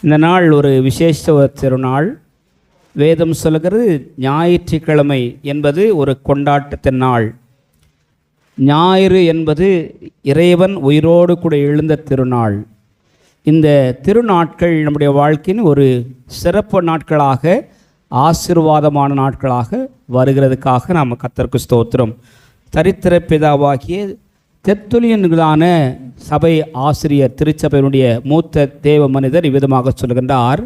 இந்த நாள் ஒரு விசேஷ திருநாள். வேதம் சொல்கிறது ஞாயிற்றுக்கிழமை என்பது ஒரு கொண்டாட்டத்தின் நாள். ஞாயிறு என்பது இறைவன் உயிரோடு கூட எழுந்த திருநாள். இந்த திருநாட்கள் நம்முடைய வாழ்க்கையின் ஒரு சிறப்பு நாட்களாக, ஆசீர்வாதமான நாட்களாக வருகிறதுக்காக நாம் கர்த்தருக்கு ஸ்தோத்திரம். சரித்திர பிதாவாகிய தெர்த்துல்லியனான சபை ஆசிரியர், திருச்சபையினுடைய மூத்த தேவ மனிதர் இவ்விதமாக சொல்கின்றார்: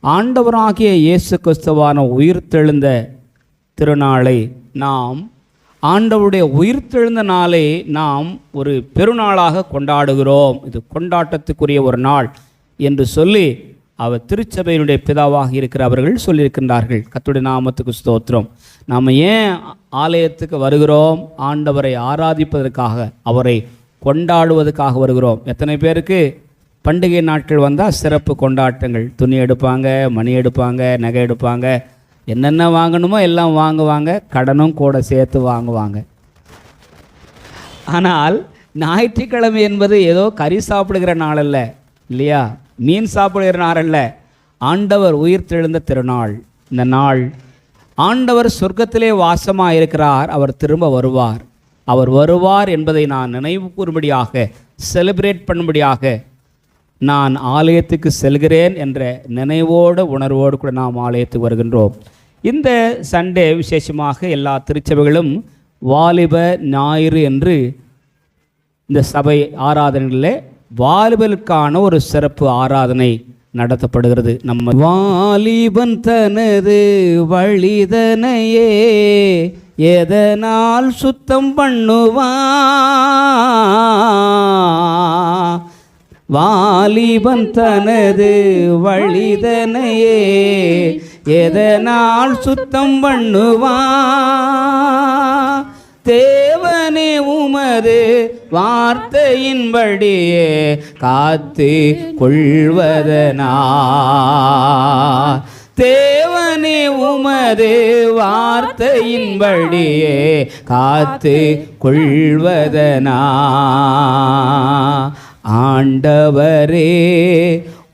ஆண்டவராகிய இயேசு கிறிஸ்துவான உயிர்த்தெழுந்த திருநாளை நாம், ஆண்டவருடைய உயிர்த்தெழுந்த நாளை நாம் ஒரு பெருநாளாக கொண்டாடுகிறோம். இது கொண்டாட்டத்துக்குரிய ஒரு நாள் என்று சொல்லி அவர் திருச்சபையினுடைய பிதாவாக இருக்கிற அவர்கள் சொல்லியிருக்கின்றார்கள். கர்த்தருடைய நாமத்துக்கு ஸ்தோத்திரம். நாம் ஏன் ஆலயத்துக்கு வருகிறோம்? ஆண்டவரை ஆராதிப்பதற்காக, அவரை கொண்டாடுவதற்காக வருகிறோம். எத்தனை பேருக்கு பண்டிகை நாட்கள் வந்தால் சிறப்பு கொண்டாட்டங்கள், துணி எடுப்பாங்க, மணி எடுப்பாங்க, நகை எடுப்பாங்க, என்னென்ன வாங்கணுமோ எல்லாம் வாங்குவாங்க, கடனும் கூட சேர்த்து வாங்குவாங்க. ஆனால் ஞாயிற்றுக்கிழமை என்பது ஏதோ கறி சாப்பிடுகிற நாள் அல்ல, இல்லையா? மீன் சாப்பிடுகிற நாள் அல்ல. ஆண்டவர் உயிர்த்தெழுந்த திருநாள். இந்த நாள் ஆண்டவர் சொர்க்கத்திலே வாசமாக இருக்கிறார். அவர் திரும்ப வருவார். அவர் வருவார் என்பதை நான் நினைவு கூறும்படியாக, செலிப்ரேட் பண்ணும்படியாக நான் ஆலயத்துக்கு செல்கிறேன் என்ற நினைவோடு, உணர்வோடு கூட நாம் ஆலயத்துக்கு வருகின்றோம். இந்த சண்டே விசேஷமாக எல்லா திருச்சபைகளும் வாலிப ஞாயிறு என்று இந்த சபை ஆராதனைகளில் வாலிபலுக்கான ஒரு சிறப்பு ஆராதனை நடத்தப்படுகிறது. நம்ம வாலிபன் தனது வழிதனையே எதனால் சுத்தம் பண்ணுவான்? வாலிபன் தனது வழிதனையே எதனால் சுத்தம் பண்ணுவான்? தேவனே உமது வார்த்தையின்படியே காத்து கொள்வதனா. தேவனே உமது வார்த்தையின்படியே காத்து கொள்வதனா. ஆண்டவரே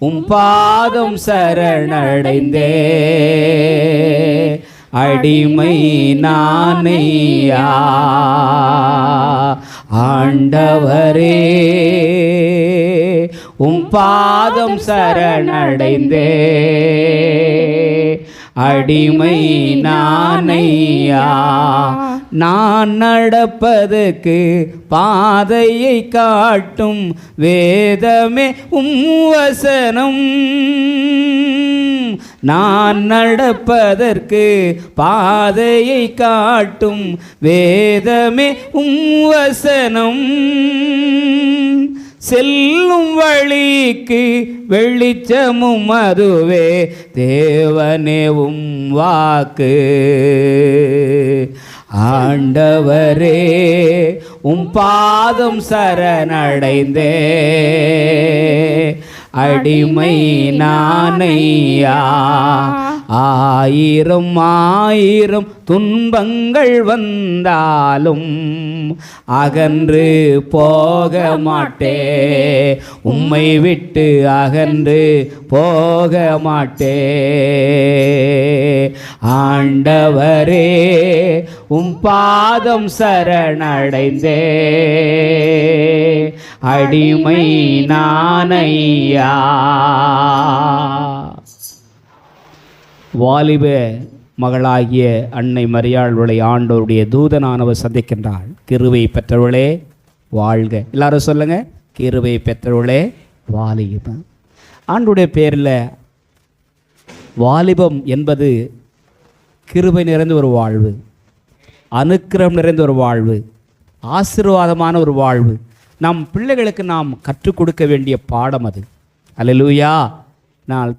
உம் பாதம் சரணடைந்தே, அடிமை நானையா. ஆண்டவரே உம் பாதம் சரணடைந்தே, அடிமை நானையா. நான் நடப்பதற்கு பாதையை காட்டும் வேதமே உம் வசனம். நான் நடப்பதற்கு பாதையை காட்டும் வேதமே உம் வசனம். செல்லும் வழிக்கு வெளிச்சமும் அதுவே, தேவனே உம் வாக்கு. ஆண்டவரே உம் பாதம் சரணடைந்தே, அடிமை நானையா. ஆயிரம் ஆயிரம் துன்பங்கள் வந்தாலும் அகன்று போக மாட்டே, உம்மை விட்டு அகன்று போக மாட்டே. ஆண்டவரே உம் பாதம் சரணடைந்தே, அடிமை நானையா. வாலிப மகளாகிய அன்னை மரியாள்வளை ஆண்டவருடைய தூதனானவர் சந்திக்கின்றாள். கிருபை பெற்றவளே வாழ்க. எல்லாரும் சொல்லுங்க, கிருபை பெற்றவளே வாலிபம். ஆண்டவருடைய பேரில் வாலிபம் என்பது கிருபை நிறைந்த ஒரு வாழ்வு, அனுக்கிரகம் நிறைந்த ஒரு வாழ்வு, ஆசீர்வாதமான ஒரு வாழ்வு. நம் பிள்ளைகளுக்கு நாம் கற்றுக் கொடுக்க வேண்டிய பாடம் அது. அல்லேலூயா. நான்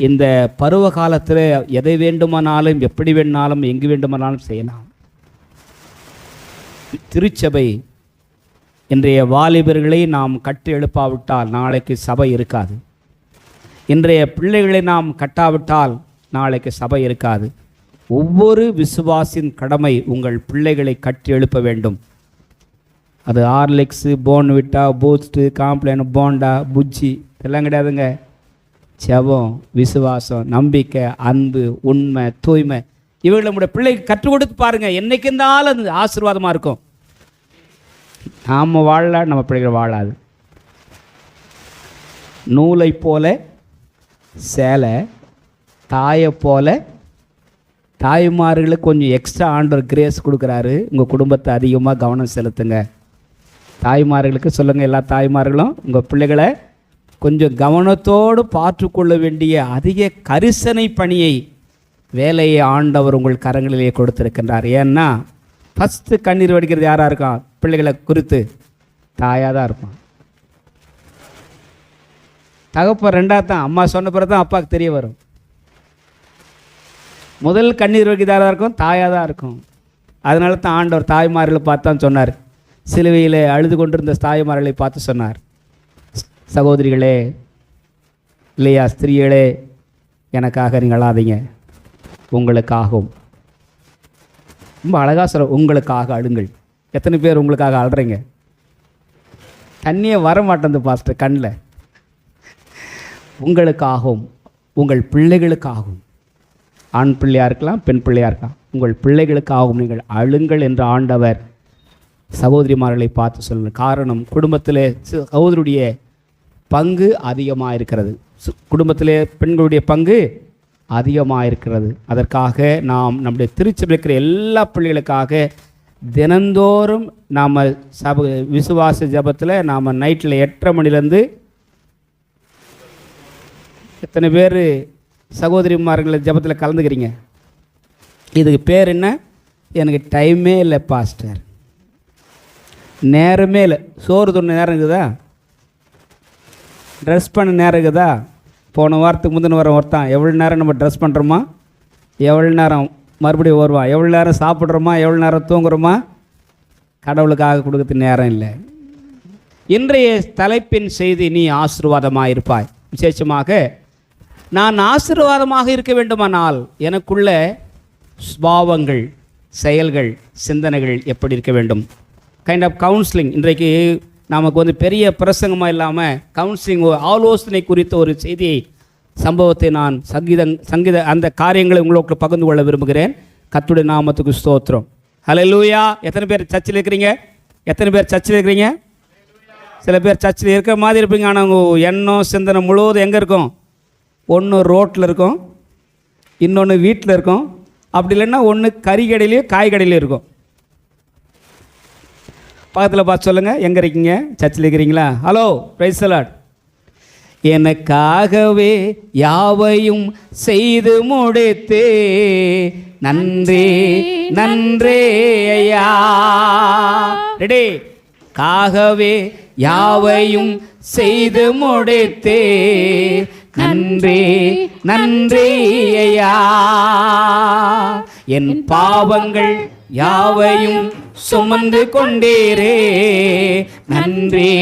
இந்த பருவ காலத்தில் எதை வேண்டுமானாலும், எப்படி வேணுமானாலும், எங்கு வேண்டுமானாலும் செய்யலாம். திருச்சபை இன்றைய வாலிபர்களை நாம் கட்டி எழுப்பாவிட்டால் நாளைக்கு சபை இருக்காது. இன்றைய பிள்ளைகளை நாம் கட்டாவிட்டால் நாளைக்கு சபை இருக்காது. ஒவ்வொரு விசுவாசின் கடமை உங்கள் பிள்ளைகளை கட்டி எழுப்ப வேண்டும். அது Horlicks, Bournvita, Boost, Complan, bonda, புஜ்ஜி இதெல்லாம் கிடையாதுங்க. ஜெபம், விசுவாசம், நம்பிக்கை, அன்பு, உண்மை, தூய்மை இவங்களை நம்முடைய பிள்ளைக்கு கற்றுக் கொடுத்து பாருங்கள். என்றைக்கு இருந்தாலும் அது ஆசீர்வாதமாக இருக்கும். நாம் வாழல, நம்ம பிள்ளைகள் வாழாது. நூலை போல சேலை, தாயை போல தாய்மார்களுக்கு கொஞ்சம் எக்ஸ்ட்ரா ஆண்டவர் கிரேஸ் கொடுக்குறாரு. உங்கள் குடும்பத்தை அதிகமாக கவனம் செலுத்துங்க. தாய்மார்களுக்கு சொல்லுங்கள், எல்லா தாய்மார்களும் உங்கள் பிள்ளைகளை கொஞ்சம் கவனத்தோடு பார்த்துக்கொள்ள வேண்டிய அதிக கரிசனை பணியை, வேலையை ஆண்டவர் உங்கள் கரங்களிலே கொடுத்துருக்கின்றார். ஏன்னா ஃபஸ்ட்டு கண்ணீர் வடிக்கிறது யாராக இருக்கான்? பிள்ளைகளை குறித்து தாயாக தான் இருப்பான். தகப்பன் ரெண்டாவது தான். அம்மா சொன்ன பிறகு தான் அப்பாவுக்கு தெரிய வரும். முதல் கண்ணீர் வடிக்கிறதாக இருக்கும், தாயாக தான் இருக்கும். அதனால தான் ஆண்டவர் தாய்மார்களை பார்த்து தான் சொன்னார். சிலுவையில் அழுது கொண்டிருந்த தாய்மார்களை பார்த்து சொன்னார், சகோதரிகளே, இல்லையா ஸ்திரீகளே, எனக்காக நீங்கள் அழாதீங்க, உங்களுக்காகவும். ரொம்ப அழகாக சொல்ல, உங்களுக்காக அழுங்கள். எத்தனை பேர் உங்களுக்காக அழுறீங்க? தண்ணியே வர மாட்டேங்குது பாஸ்டர் கண்ணில். உங்களுக்காகவும் உங்கள் பிள்ளைகளுக்காகவும், ஆண் பிள்ளையாக இருக்கலாம், பெண் பிள்ளையாக இருக்கலாம், உங்கள் பிள்ளைகளுக்காகவும் நீங்கள் அழுங்கள் என்று ஆண்டவர் சகோதரிமார்களை பார்த்து சொல்லுங்கள். காரணம், குடும்பத்தில் சகோதரியுடைய பங்கு அதிகமாக இருக்கிறது. குடும்பத்திலே பெண்களுடைய பங்கு அதிகமாக இருக்கிறது. அதற்காக நாம் நம்முடைய திருச்சபையில் இருக்கிற எல்லா பிள்ளைகளுக்காக தினந்தோறும் நாம் விசுவாச ஜபத்தில் நாம் நைட்டில் 8:30 மணிலேருந்து எத்தனை பேர் சகோதரிமார்கள் ஜபத்தில் கலந்துக்கிறீங்க? இதுக்கு பேர் என்ன? எனக்கு டைமே இல்லை பாஸ்டர், நேரமே இல்லை. சோறு துண்ண நேரம் இருக்குதா? ட்ரெஸ் பண்ண நேரம் இருக்குதா? போன வாரத்துக்கு முந்தின வாரம் ஒருத்தான் எவ்வளோ நேரம் நம்ம ட்ரெஸ் பண்ணுறோமா, எவ்வளோ நேரம் மறுபடியும் வருவான், எவ்வளோ நேரம் சாப்பிட்றோமா, எவ்வளோ நேரம் தூங்குறோமா, கடவுளுக்காக கொடுக்கறது நேரம் இல்லை. இன்றைய தலைப்பின் செய்தி, நீ ஆசீர்வாதமாக இருப்பாய். விசேஷமாக நான் ஆசீர்வாதமாக இருக்க வேண்டுமானால் எனக்குள்ள சுபாவங்கள், செயல்கள், சிந்தனைகள் எப்படி இருக்க வேண்டும்? Kind of counselling. இன்றைக்கு நமக்கு பெரிய பிரசங்கமாக இல்லாமல் கவுன்சிலிங், ஆலோசனை குறித்த ஒரு செய்தியை, சம்பவத்தை நான் சங்கீத அந்த காரியங்களை உங்களுக்கு பகிர்ந்து கொள்ள விரும்புகிறேன். கர்த்தருடைய நாமத்துக்கு ஸ்தோத்திரம். ஹல்லேலூயா. எத்தனை பேர் சர்ச்சில் இருக்கிறீங்க? எத்தனை பேர் சர்ச்சில் இருக்கிறீங்க? சில பேர் சர்ச்சில் இருக்கிற மாதிரி இருப்பீங்க, ஆனால் உங்கள் எண்ணம் சிந்தனை முழுவதும் எங்கே இருக்கும்? ஒன்று ரோட்டில் இருக்கும், இன்னொன்று வீட்டில் இருக்கும், அப்படி இல்லைன்னா ஒன்று கறி கடையிலையும் காய் கடையிலையும் இருக்கும். பக்கத்தில் பார்த்து சொல்லுங்கள், எங்கே இருக்கீங்க? சர்ச்சில் இருக்கிறீங்களா? Hello, price the Lord. எனக்காகவே யாவையும் செய்து முடித்தே, நன்றி நன்றே ஐயா. ரெடி? காகவே யாவையும் செய்து முடித்தே, நன்றி நன்றி ஐயா. என் பாவங்கள் யாவையும் சுமந்து கொண்டீரே, நன்றி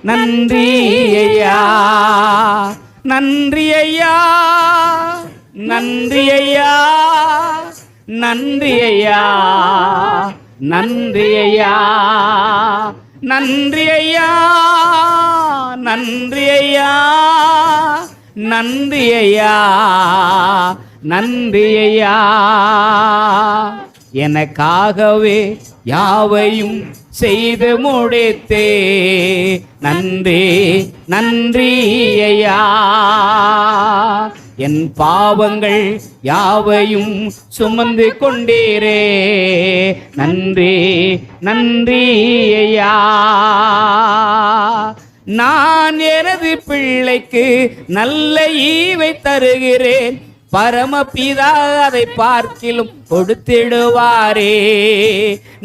நன்றி ஐயா. நன்றி ஐயா, நன்றி ஐயா, நன்றி ஐயா, நன்றி ஐயா, நன்றி ஐயா, நன்றி ஐயா, நன்றி ஐயா, நன்றி ஐயா. எனக்காகவே யாவையும் செய்து முடித்தே, நன்றி நன்றி ஐயா. என் பாவங்கள் யாவையும் சுமந்து கொண்டீரே, நன்றி நன்றி ஐயா. நான் எனது பிள்ளைக்கு நல்ல ஈவை தருகிறேன், பரமபிதா அதை பார்க்கிலும் கொடுத்திடுவாரே.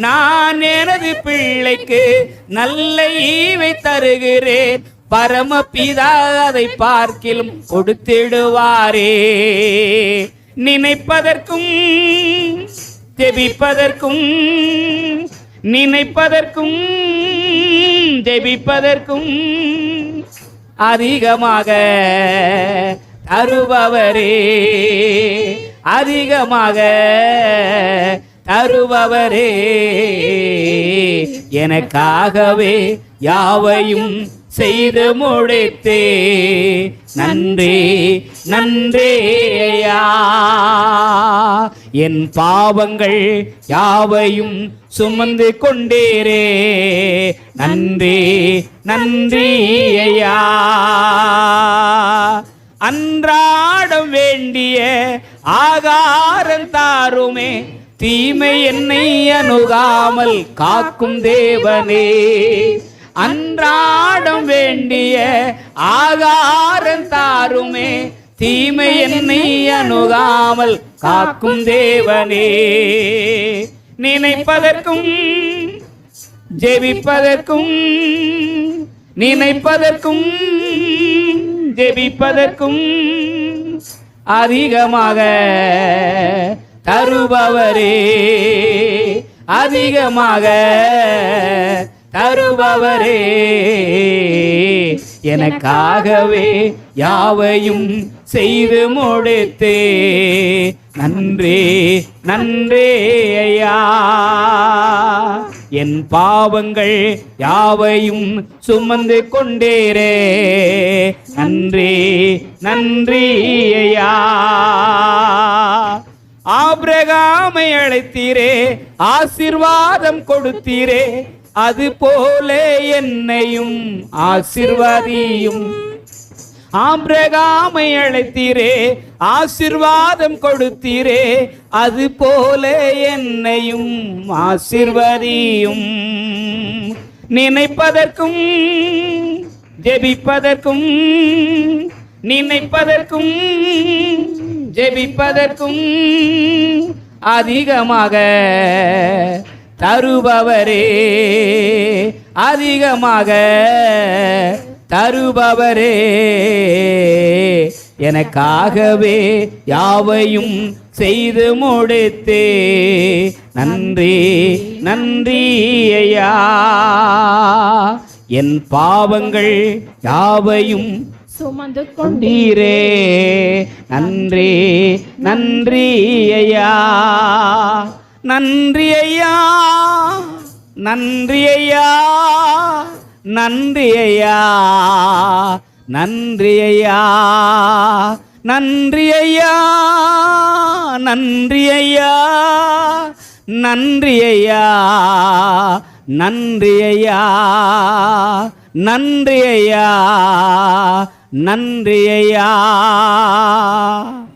நான் எனது பிள்ளைக்கு நல்ல ஈவை தருகிறேன், பரமபிதா அதை பார்க்கிலும் கொடுத்திடுவாரே. நினைப்பதற்கும் ஜெபிப்பதற்கும், நினைப்பதற்கும் ஜெபிப்பதற்கும் அதிகமாக தருபவரே, அதிகமாக தருபவரே, எனக்காகவே யாவையும் செய்து முடித்தே. நன்றி நன்றி ஐயா. என் பாவங்கள் யாவையும் சுமந்து கொண்டீரே. நன்றி நன்றி ஐயா. அன்றாடம் வேண்டிய ஆகாரம் தாருமே, தீமை என்னை அணுகாமல் காக்கும் தேவனே. அன்றாடம் வேண்டிய ஆகாரம் தாருமே, தீமை என்னை அணுகாமல் காக்கும் தேவனே. நினைப்பதற்கும் ஜெபிப்பதற்கும், நினைப்பதற்கும் ஜெபிப்பதற்கும் அதிகமாக தருபவரே, அதிகமாக தருபவரே, எனக்காகவே யாவையும் செய்து முடித்தே. நன்றி நன்றி ஐயா. என் பாவங்கள் யாவையும் சுமந்து கொண்டீரே. நன்றி நன்றி ஐயா. ஆபிரகாமை அழைத்தீரே, ஆசீர்வாதம் கொடுத்தீரே, அது போல என்னையும் ஆசீர்வாதியும். ஆபிரகாமை அழைத்தீரே, ஆசீர்வாதம் கொடுத்தீரே, அது போல என்னையும் ஆசீர்வாதியும். நினைப்பதற்கும் ஜெபிப்பதற்கும், நினைப்பதற்கும் ஜெபிப்பதற்கும் அதிகமாக தருபவரே, அதிகமாக தருபவரே, எனக்காகவே யாவையும் செய்து முடித்தே. நன்றி நன்றி ஐயா. என் பாவங்கள் யாவையும் சுமந்து கொண்டீரே. நன்றி நன்றி ஐயா. நன்றி ஐயா, நன்றி ஐயா, நன்றி ஐயா, நன்றி ஐயா, நன்றி ஐயா, நன்றி ஐயா, நன்றி ஐயா, நன்றி ஐயா, நன்றி ஐயா, நன்றி ஐயா.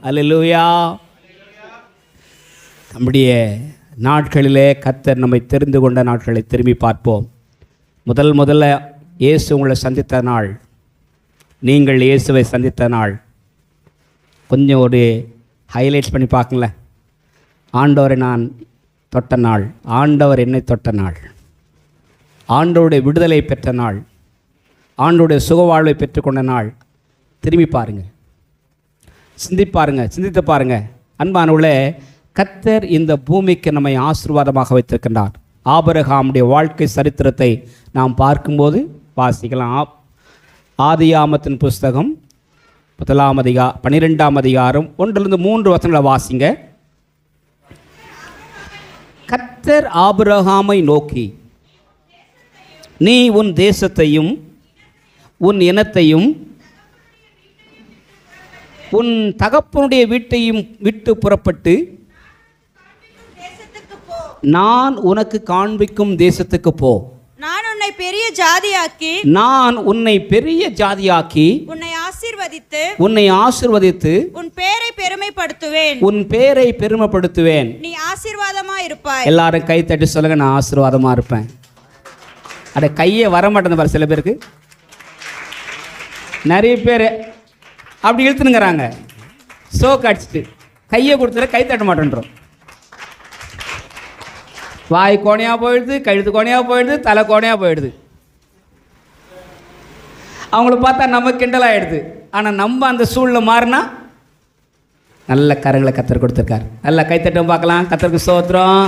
அல்லேலூயா. நம்முடைய நாட்களிலே கர்த்தர் நம்மை தெரிந்து கொண்ட நாட்களை திரும்பி பார்ப்போம். முதல்ல இயேசு உங்களை சந்தித்த நாள், நீங்கள் இயேசுவை சந்தித்த நாள். கொஞ்சம் ஒரு ஹைலைட்ஸ் பண்ணி பார்க்கங்களேன். ஆண்டவரை நான் தொட்ட நாள், ஆண்டவர் என்னை தொட்ட நாள், ஆண்டவருடைய விடுதலை பெற்ற நாள், ஆண்டவருடைய சுகவாழ்வை பெற்றுக்கொண்ட நாள். திரும்பி பாருங்கள், சிந்தித்து பாருங்கள். அன்பானவர்களே, கர்த்தர் இந்த பூமிக்கு நம்மை ஆசீர்வாதமாக வைத்திருக்கின்றார். ஆபிரகாமுடைய வாழ்க்கை சரித்திரத்தை நாம் பார்க்கும்போது வாசிக்கலாம். ஆதியாமத்தின் புஸ்தகம் 12ஆம் அதிகாரம் 1-3 வசனங்களை வாசிங்க. கர்த்தர் ஆபிரகாமை நோக்கி, நீ உன் தேசத்தையும் உன் இனத்தையும் உன் தகப்பனுடைய வீட்டையும் விட்டு புறப்பட்டு நான் உனக்கு காண்பிக்கும் தேசத்துக்கு போ. நான் உன்னை பெரிய ஜாதியாக்கி, நான் உன்னை பெரிய ஜாதியாக்கி உன்னை ஆசீர்வதித்து உன் பேரை பெருமைப்படுத்துவேன், உன் பேரை பெருமைப்படுத்துவேன். நீ ஆசீர்வாதமா இருப்பாய். எல்லாரும் கை தட்டி சொல்லுங்க, நான் ஆசீர்வாதமா இருப்பேன். அட கையே வர மாட்டேன் பாரு. சில பேருக்கு, நிறைய பேர் அப்படி இழுத்துனுங்கிறாங்க. சோக்கு அடிச்சுட்டு கையை கொடுத்துற கை தட்ட மாட்டேன்றோம். வாய் கோணையாக போயிடுது, கழுத்து கோணையாக போயிடுது, தலை கோணையாக போயிடுது. அவங்கள பார்த்தா நம்ம கிண்டல் ஆகிடுது. ஆனால் நம்ம அந்த சூழ்நிலை மாறினா நல்ல கரங்களை கத்தர் கொடுத்துருக்கார். நல்லா கைத்தட்டம் பார்க்கலாம். கத்தருக்கு ஸ்தோத்திரம்.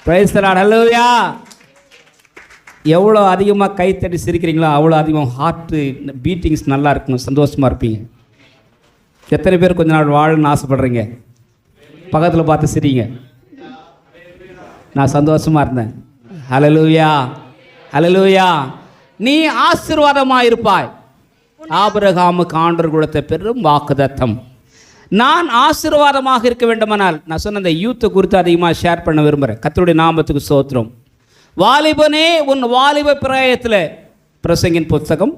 Praise the Lord. ஹல்லேலூயா. எவ்வளோ அதிகமாக கைத்தட்டி சிரிக்கிறீங்களோ அவ்வளோ அதிகம் ஹார்ட்டு பீட்டிங்ஸ் நல்லா இருக்கணும், சந்தோஷமாக இருப்பீங்க. எத்தனை பேர் கொஞ்ச நாள் வாழணும்னு ஆசைப்படுறீங்க? பக்கத்தில் பார்த்து சிரிங்க. நான் சந்தோஷமா இருந்தேன். ஹல்லேலூயா, ஹல்லேலூயா. நீ ஆசீர்வாதமாக இருப்பாய். ஆபிரகாமுக்கு ஆண்டவர் கொடுத்த பெரும் வாக்குத்தத்தம். நான் ஆசீர்வாதமாக இருக்க வேண்டுமானால், நான் சொன்ன இந்த யூத்தை குறித்து அதிகமாக ஷேர் பண்ண விரும்புகிறேன். கர்த்தருடைய நாமத்துக்கு ஸ்தோத்திரம். வாலிபனே, உன் வாலிப பிராயத்தில், பிரசங்கின் புத்தகம்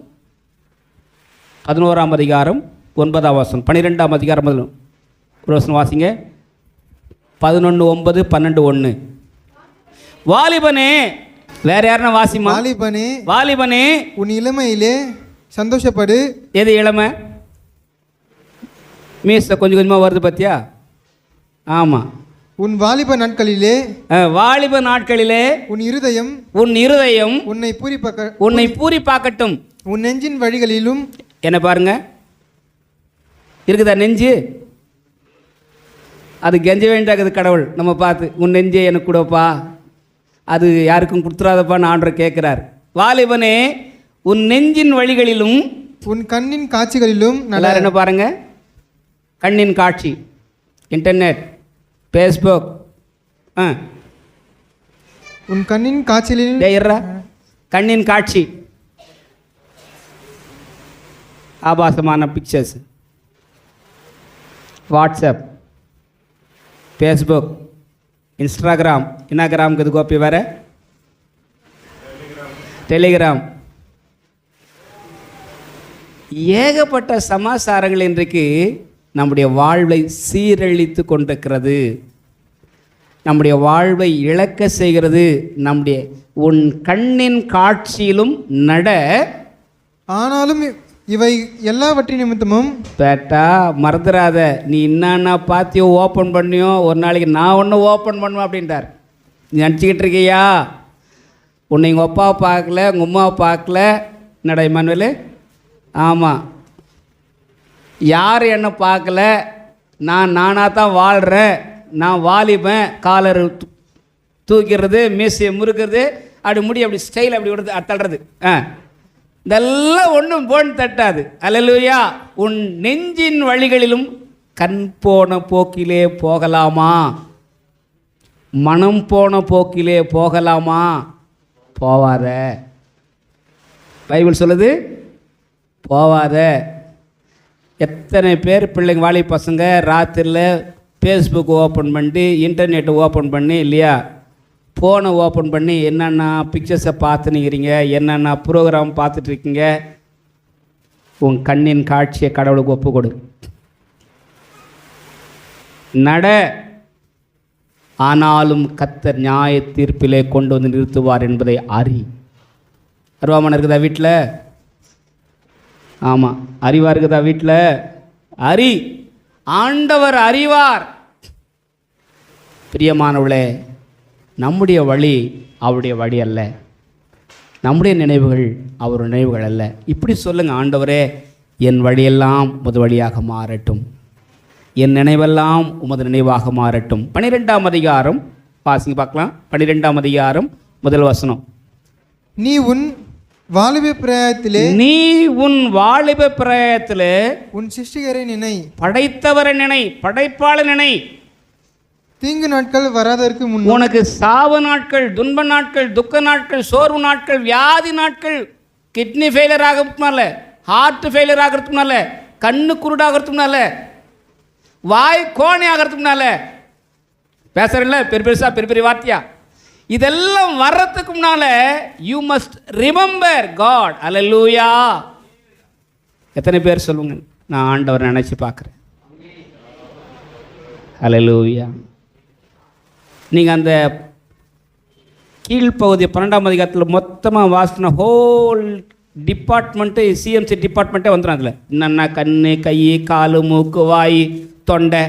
11ஆம் அதிகாரம் 9ஆம் வசனம், 12ஆம் அதிகாரம் முதல் ஒரு வசனம் வாசிங்க. 11:9, 12:1. வாலிபனே, வேற யாருன்னா வாசிமா. வாலிபனே, வாலிபனே, உன் இளமையிலே சந்தோஷப்படு. எது இளமை? மீச கொஞ்சம் கொஞ்சமாக வருது பார்த்தியா? ஆமாம். உன் வாலிப நாட்களிலே, வாலிப நாட்களிலே உன் இருதயம் உன்னை பூரிப்பாக்கட்டும். உன் நெஞ்சின் வழிகளிலும். என்ன பாருங்க, இருக்குதா நெஞ்சு? அது கெஞ்ச வேண்டாக்குது கடவுள் நம்ம பார்த்து. உன் நெஞ்சே எனக்கு கூடப்பா, அது யாருக்கும் கொடுத்துறாதப்பான்னு ஆண்டவர் கேட்குறார். வாலிபனே, உன் நெஞ்சின் வழிகளிலும் உன் கண்ணின் காட்சிகளிலும். நல்லா என்ன பாருங்க, கண்ணின் காட்சி, இன்டர்நெட், ஃபேஸ்புக். உன் கண்ணின் காட்சிகளிலும். கண்ணின் காட்சி, ஆபாசமான பிக்சர்ஸ், வாட்ஸ்அப், ஃபேஸ்புக், இன்ஸ்டாகிராம், இன்னாகிராமுக்கு இது கோப்பி வேறு, டெலிகிராம், ஏகப்பட்ட சமாச்சாரங்கள் இன்றைக்கு நம்முடைய வாழ்வை சீரழித்து கொண்டிருக்கிறது. நம்முடைய வாழ்வை இழக்க செய்கிறது. நம்முடைய உன் கண்ணின் காட்சியிலும் நட. ஆனாலும் இவை எல்லாவற்றின் நிமித்தமும் பேட்டா மறந்துடாத. நீ என்னன்னா பார்த்தியோ ஓப்பன் பண்ணியோ, ஒரு நாளைக்கு நான் ஒன்று ஓப்பன் பண்ணுவேன் அப்படின்ட்டார். நீ நினச்சிக்கிட்டு இருக்கியா? உன்னை எங்கள் அப்பாவை பார்க்கல, உங்கள் அம்மாவை பார்க்கல. என்னடா இமானுவேலு? ஆமாம், யார் என்னை பார்க்கல, நானாக தான் வாழ்கிறேன். நான் வாலிபன், காலர் தூக்கிறது, மீசையை முறுக்கிறது, அப்படி முடி அப்படி ஸ்டைல் அப்படி விடுறது, தள்ளுறது. இதெல்லாம் ஒன்றும் போன் தட்டாது. அல்லேலூயா. உன் நெஞ்சின் வழிகளிலும் கண் போன போக்கிலே போகலாமா? மனம் போன போக்கிலே போகலாமா? போவாத. பைபிள் சொல்லுது, போவாத. எத்தனை பேர் பிள்ளைங்க, வாலி பசங்க ராத்திரியில் ஃபேஸ்புக் ஓப்பன் பண்ணி, இன்டர்நெட்டை ஓப்பன் பண்ணி, இல்லையா, ஃபோனை ஓப்பன் பண்ணி என்னென்ன பிக்சர்ஸை பார்த்துன்னுக்கிறீங்க, என்னென்ன ப்ரோக்ராம் பார்த்துட்ருக்கீங்க. உன் கண்ணின் காட்சியை கடவுளுக்கு ஒப்பு கொடு. நட. ஆனாலும் கர்த்தர் நியாய தீர்ப்பிலே கொண்டு வந்து நிறுத்துவார் என்பதை அறி. அருவாமனை இருக்குதா வீட்டில்? ஆமாம். அறிவா இருக்குதா வீட்டில்? அறி. ஆண்டவர் அறிவார். பிரியமானவளே, நம்முடைய வழி அவருடைய வழி அல்ல, நம்முடைய நினைவுகள் அவர் நினைவுகள் அல்ல. இப்படி சொல்லுங்க, ஆண்டவரே என் வழியெல்லாம் உமது வழியாக மாறட்டும், என் நினைவெல்லாம் உமது நினைவாக மாறட்டும். 12ஆம் அதிகாரம் வாசிங்க பார்க்கலாம். 12ஆம் அதிகாரம் முதல் வசனம். நீ உன் வாலிப பிராயத்திலே உன் சிருஷ்டிகரை நினை, படைத்தவரை நினை, படைப்பாளர் நினை. தீங்கு நாட்கள் வராதற்கு முன் உனக்கு சாவு நாட்கள், துன்ப நாட்கள், துக்க நாட்கள், சோர்வு நாட்கள், வியாதி நாட்கள், கிட்னி ஃபெயிலியர் ஆகிறதுனால, ஹார்ட் ஃபெயிலியர் ஆகிறதுனால, கண்ணு குருடாகிறதுனால, வாய் கோணை ஆகிறதுனால, பேசுறல பெருசா பெரிய வார்த்தையா, இதெல்லாம் வர்றதுக்கு முன்னால யூ மஸ்ட் ரிமெம்பர் காட். அல்லேலூயா. எத்தனை பேர் சொல்லுங்க, நான் ஆண்டவர் நினைச்சு பார்க்குறேன். அல்லேலூயா. நீங்கள் அந்த கீழ்ப்பகுதி 12ஆம் அதிகாரத்தில் மொத்தமாக வாசின ஹோல் டிபார்ட்மெண்ட்டு, சிஎம்சி டிபார்ட்மெண்ட்டே வந்துடும். அதில் என்னென்ன கண், கை, கால், மூக்கு, வாய், தொண்டை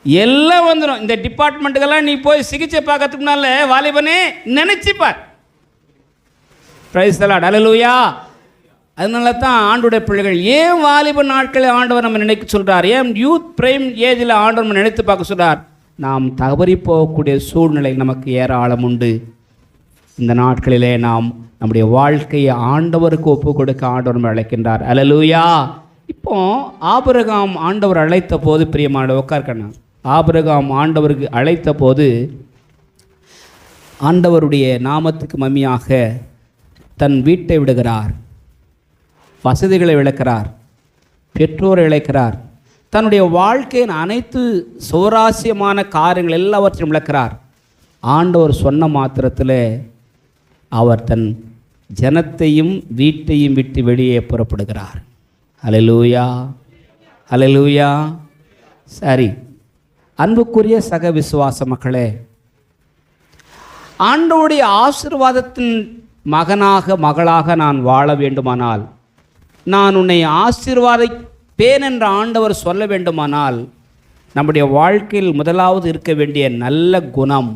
எல்லாம் வந்துடும். இந்த டிபார்ட்மெண்ட்டுக்கெல்லாம் நீ போய் சிகிச்சை பார்க்கறதுக்கு முன்னால வாலிபனே நினைச்சுப்பார். Price the Lord. அல்லேலூயா. அதனால தான் ஆண்டோடைய பிள்ளைகள் ஏன் வாலிப நாட்களில் ஆண்டவர் நம்ம நினைக்க சொல்கிறார், ஏன் யூத் பிரைம் ஏஜில் ஆண்டவர் நம்ம நினைத்து பார்க்க சொல்கிறார். நாம் தவறி போகக்கூடிய சூழ்நிலை நமக்கு ஏராளம் உண்டு. இந்த நாட்களிலே நாம் நம்முடைய வாழ்க்கையை ஆண்டவருக்கு ஒப்பு கொடுக்க ஆண்டவர் நம்ம அழைக்கின்றார். அல்லேலூயா. இப்போ ஆபிரகாம் ஆண்டவர் அழைத்த போது, பிரியமான உட்கார்க்கண்ணா, ஆபிரகாம் ஆண்டவருக்கு அழைத்த போது ஆண்டவருடைய நாமத்துக்கு மம்மியாக தன் வீட்டை விடுகிறார், வசதிகளை இழக்கிறார், பெற்றோரை இழக்கிறார், தன்னுடைய வாழ்க்கையின் அனைத்து சுவராசியமான காரியங்கள் எல்லாவற்றையும் இழக்கிறார். ஆண்டவர் சொன்ன மாத்திரத்தில் அவர் தன் ஜனத்தையும் வீட்டையும் விட்டு வெளியே புறப்படுகிறார். அல்லேலூயா, அல்லேலூயா. சரி, அன்புக்குரிய சக விசுவாச மக்களே, ஆண்டவருடைய ஆசீர்வாதத்தின் மகனாக மகளாக நான் வாழ வேண்டுமானால், நான் உன்னை ஆசீர்வாதிப்பேன் என்ற ஆண்டவர் சொல்ல வேண்டுமானால், நம்முடைய வாழ்க்கையில் முதலாவது இருக்க வேண்டிய நல்ல குணம்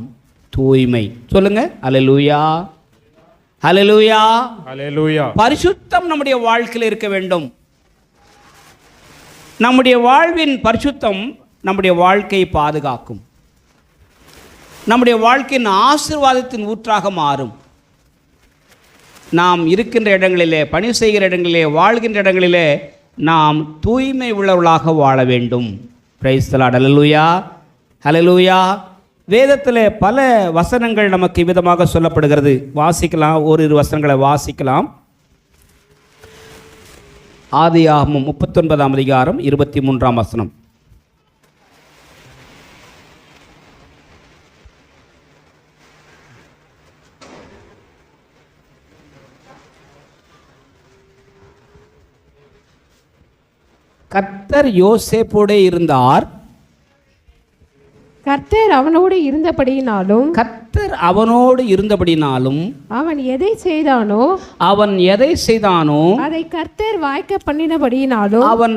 தூய்மை. சொல்லுங்க, அல்லேலூயா, அல்லேலூயா, அல்லேலூயா. பரிசுத்தம் நம்முடைய வாழ்க்கையில் இருக்க வேண்டும். நம்முடைய வாழ்வின் பரிசுத்தம் நம்முடைய வாழ்க்கையை பாதுகாக்கும், நம்முடைய வாழ்க்கையின் ஆசீர்வாதத்தின் ஊற்றாக மாறும். நாம் இருக்கின்ற இடங்களிலே, பணி செய்கிற இடங்களிலே, வாழ்கின்ற இடங்களிலே நாம் தூய்மை உள்ளவர்களாக வாழ வேண்டும். Praise the Lord. அல்லேலூயா, அல்லேலூயா. வேதத்தில் பல வசனங்கள் நமக்கு விதமாக சொல்லப்படுகிறது. வாசிக்கலாம், ஓரிரு வசனங்களை வாசிக்கலாம். ஆதியாகமம் 39ஆம் அதிகாரம் 23ஆம் வசனம். கர்த்தர் யோசேப்போடே இருந்தார், கர்த்தர் அவனோடு இருந்தபடியினாலும், கர்த்தர் அவனோடு இருந்தபடினாலும், அவன் எதை செய்தானோ அதை கர்த்தர் வாய்க்க பண்ணினபடியினாலும், அவன்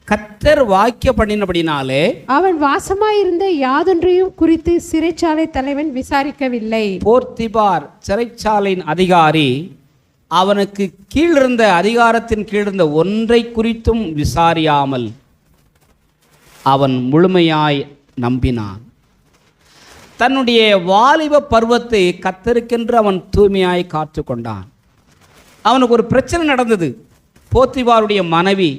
கர்த்தர் வாய்க்க பண்ணினபடினாலே அவன் வாசமாயிருந்த யாதொன்றையும் குறித்து சிறைச்சாலை தலைவன் விசாரிக்கவில்லை. போர்த்திபார் சிறைச்சாலையின் அதிகாரி அவனுக்கு கீழிருந்த அதிகாரத்தின் கீழிருந்த ஒன்றை குறித்தும் விசாரியாமல் அவன் முழுமையாய் நம்பினான். தன்னுடைய வாலிப பருவத்தை கர்த்தருக்கென்று அவன் தூய்மையாய் காத்து கொண்டான். அவனுக்கு ஒரு பிரச்சனை நடந்தது. போத்திபாருடைய மனைவி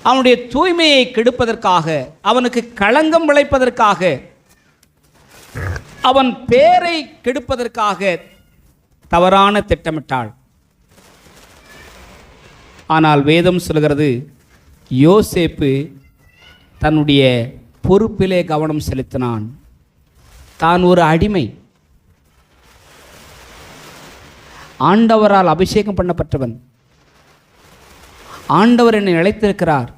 அவனுடைய தூய்மையை கெடுப்பதற்காக, அவனுக்கு களங்கம் விளைப்பதற்காக, அவன் பேரை கெடுப்பதற்காக தவறான திட்டமிட்டாள். ஆனால் வேதம் சொல்கிறது, யோசேப்பு தன்னுடைய பொறுப்பிலே கவனம் செலுத்தினான். தான் ஒரு அடிமை, ஆண்டவரால் அபிஷேகம் பண்ணப்பட்டவன், ஆண்டவர் என்னை அழைத்திருக்கிறார்.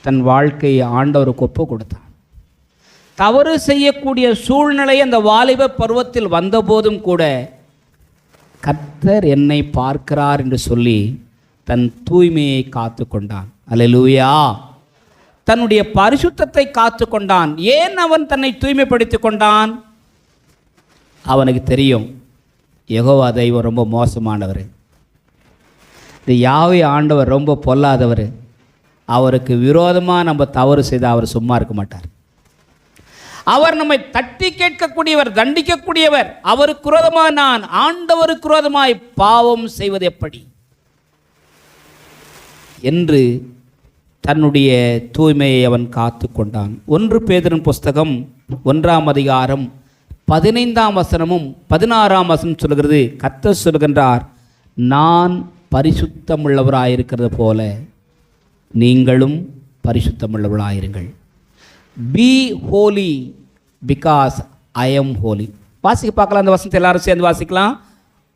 தன் வாழ்க்கையை ஆண்டவருக்கு ஒப்பு கொடுத்தான். தவறு செய்யக்கூடிய சூழ்நிலை அந்த வாலிப பருவத்தில் வந்தபோதும் கூட கர்த்தர் என்னை பார்க்கிறார் என்று சொல்லி தன் தூய்மையை காத்து கொண்டான். அல்லேலூயா. தன்னுடைய பரிசுத்தத்தை காத்து கொண்டான். ஏன் அவன் தன்னை தூய்மைப்படுத்தி கொண்டான்? அவனுக்கு தெரியும், யெகோவா தெய்வம் ரொம்ப மோசமானவர், இந்த யாவே ஆண்டவர் ரொம்ப பொல்லாதவர், அவருக்கு விரோதமாக நம்ம தவறு செய்தால் அவர் சும்மா இருக்க மாட்டார். அவர் நம்மை தட்டி கேட்கக்கூடியவர், தண்டிக்கக்கூடியவர். அவருக்கு விரோதமாக நான் ஆண்டவருக்கு விரோதமாய் பாவம் செய்வது எப்படி என்று தன்னுடைய தூய்மையை அவன் காத்து கொண்டான். 1 பேதுருவின் புஸ்தகம் 1ஆம் அதிகாரம் 15ஆம் வசனமும் 16ஆம் வசனம் சொல்கிறது, கர்த்தர் சொல்கின்றார், நான் பரிசுத்தமுள்ளவராயிருக்கிறது போல நீங்களும் பரிசுத்தமுள்ளவர்களாயிருங்கள். Be holy because I am holy. வாசிக்க பார்க்கலாம், அந்த வசனத்தை எல்லாரும் சேர்ந்து வாசிக்கலாம்.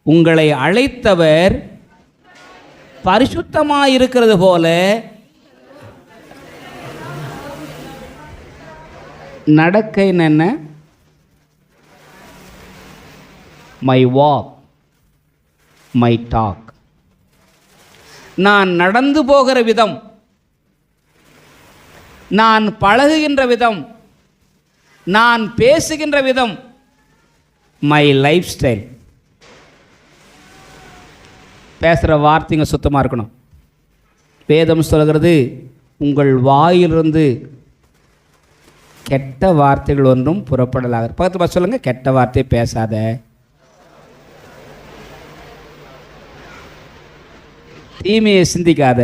உங்களை அழைத்தவர் பரிசுத்தமாக இருக்கிறது போல நடக்கைன்னு என்ன? My walk, my talk. நான் நடந்து போகிற விதம், நான் பழகுகின்ற விதம், நான் பேசுகின்ற விதம், மை லைஃப் ஸ்டைல். பேசுகிற வார்த்தைங்க சுத்தமாக இருக்கணும். வேதம் சொல்கிறது, உங்கள் வாயிலிருந்து கெட்ட வார்த்தைகள் ஒன்றும் புறப்படலாக. பக்கத்தில் சொல்லுங்க, கெட்ட வார்த்தை பேசாத, தீமையை சிந்திக்காத.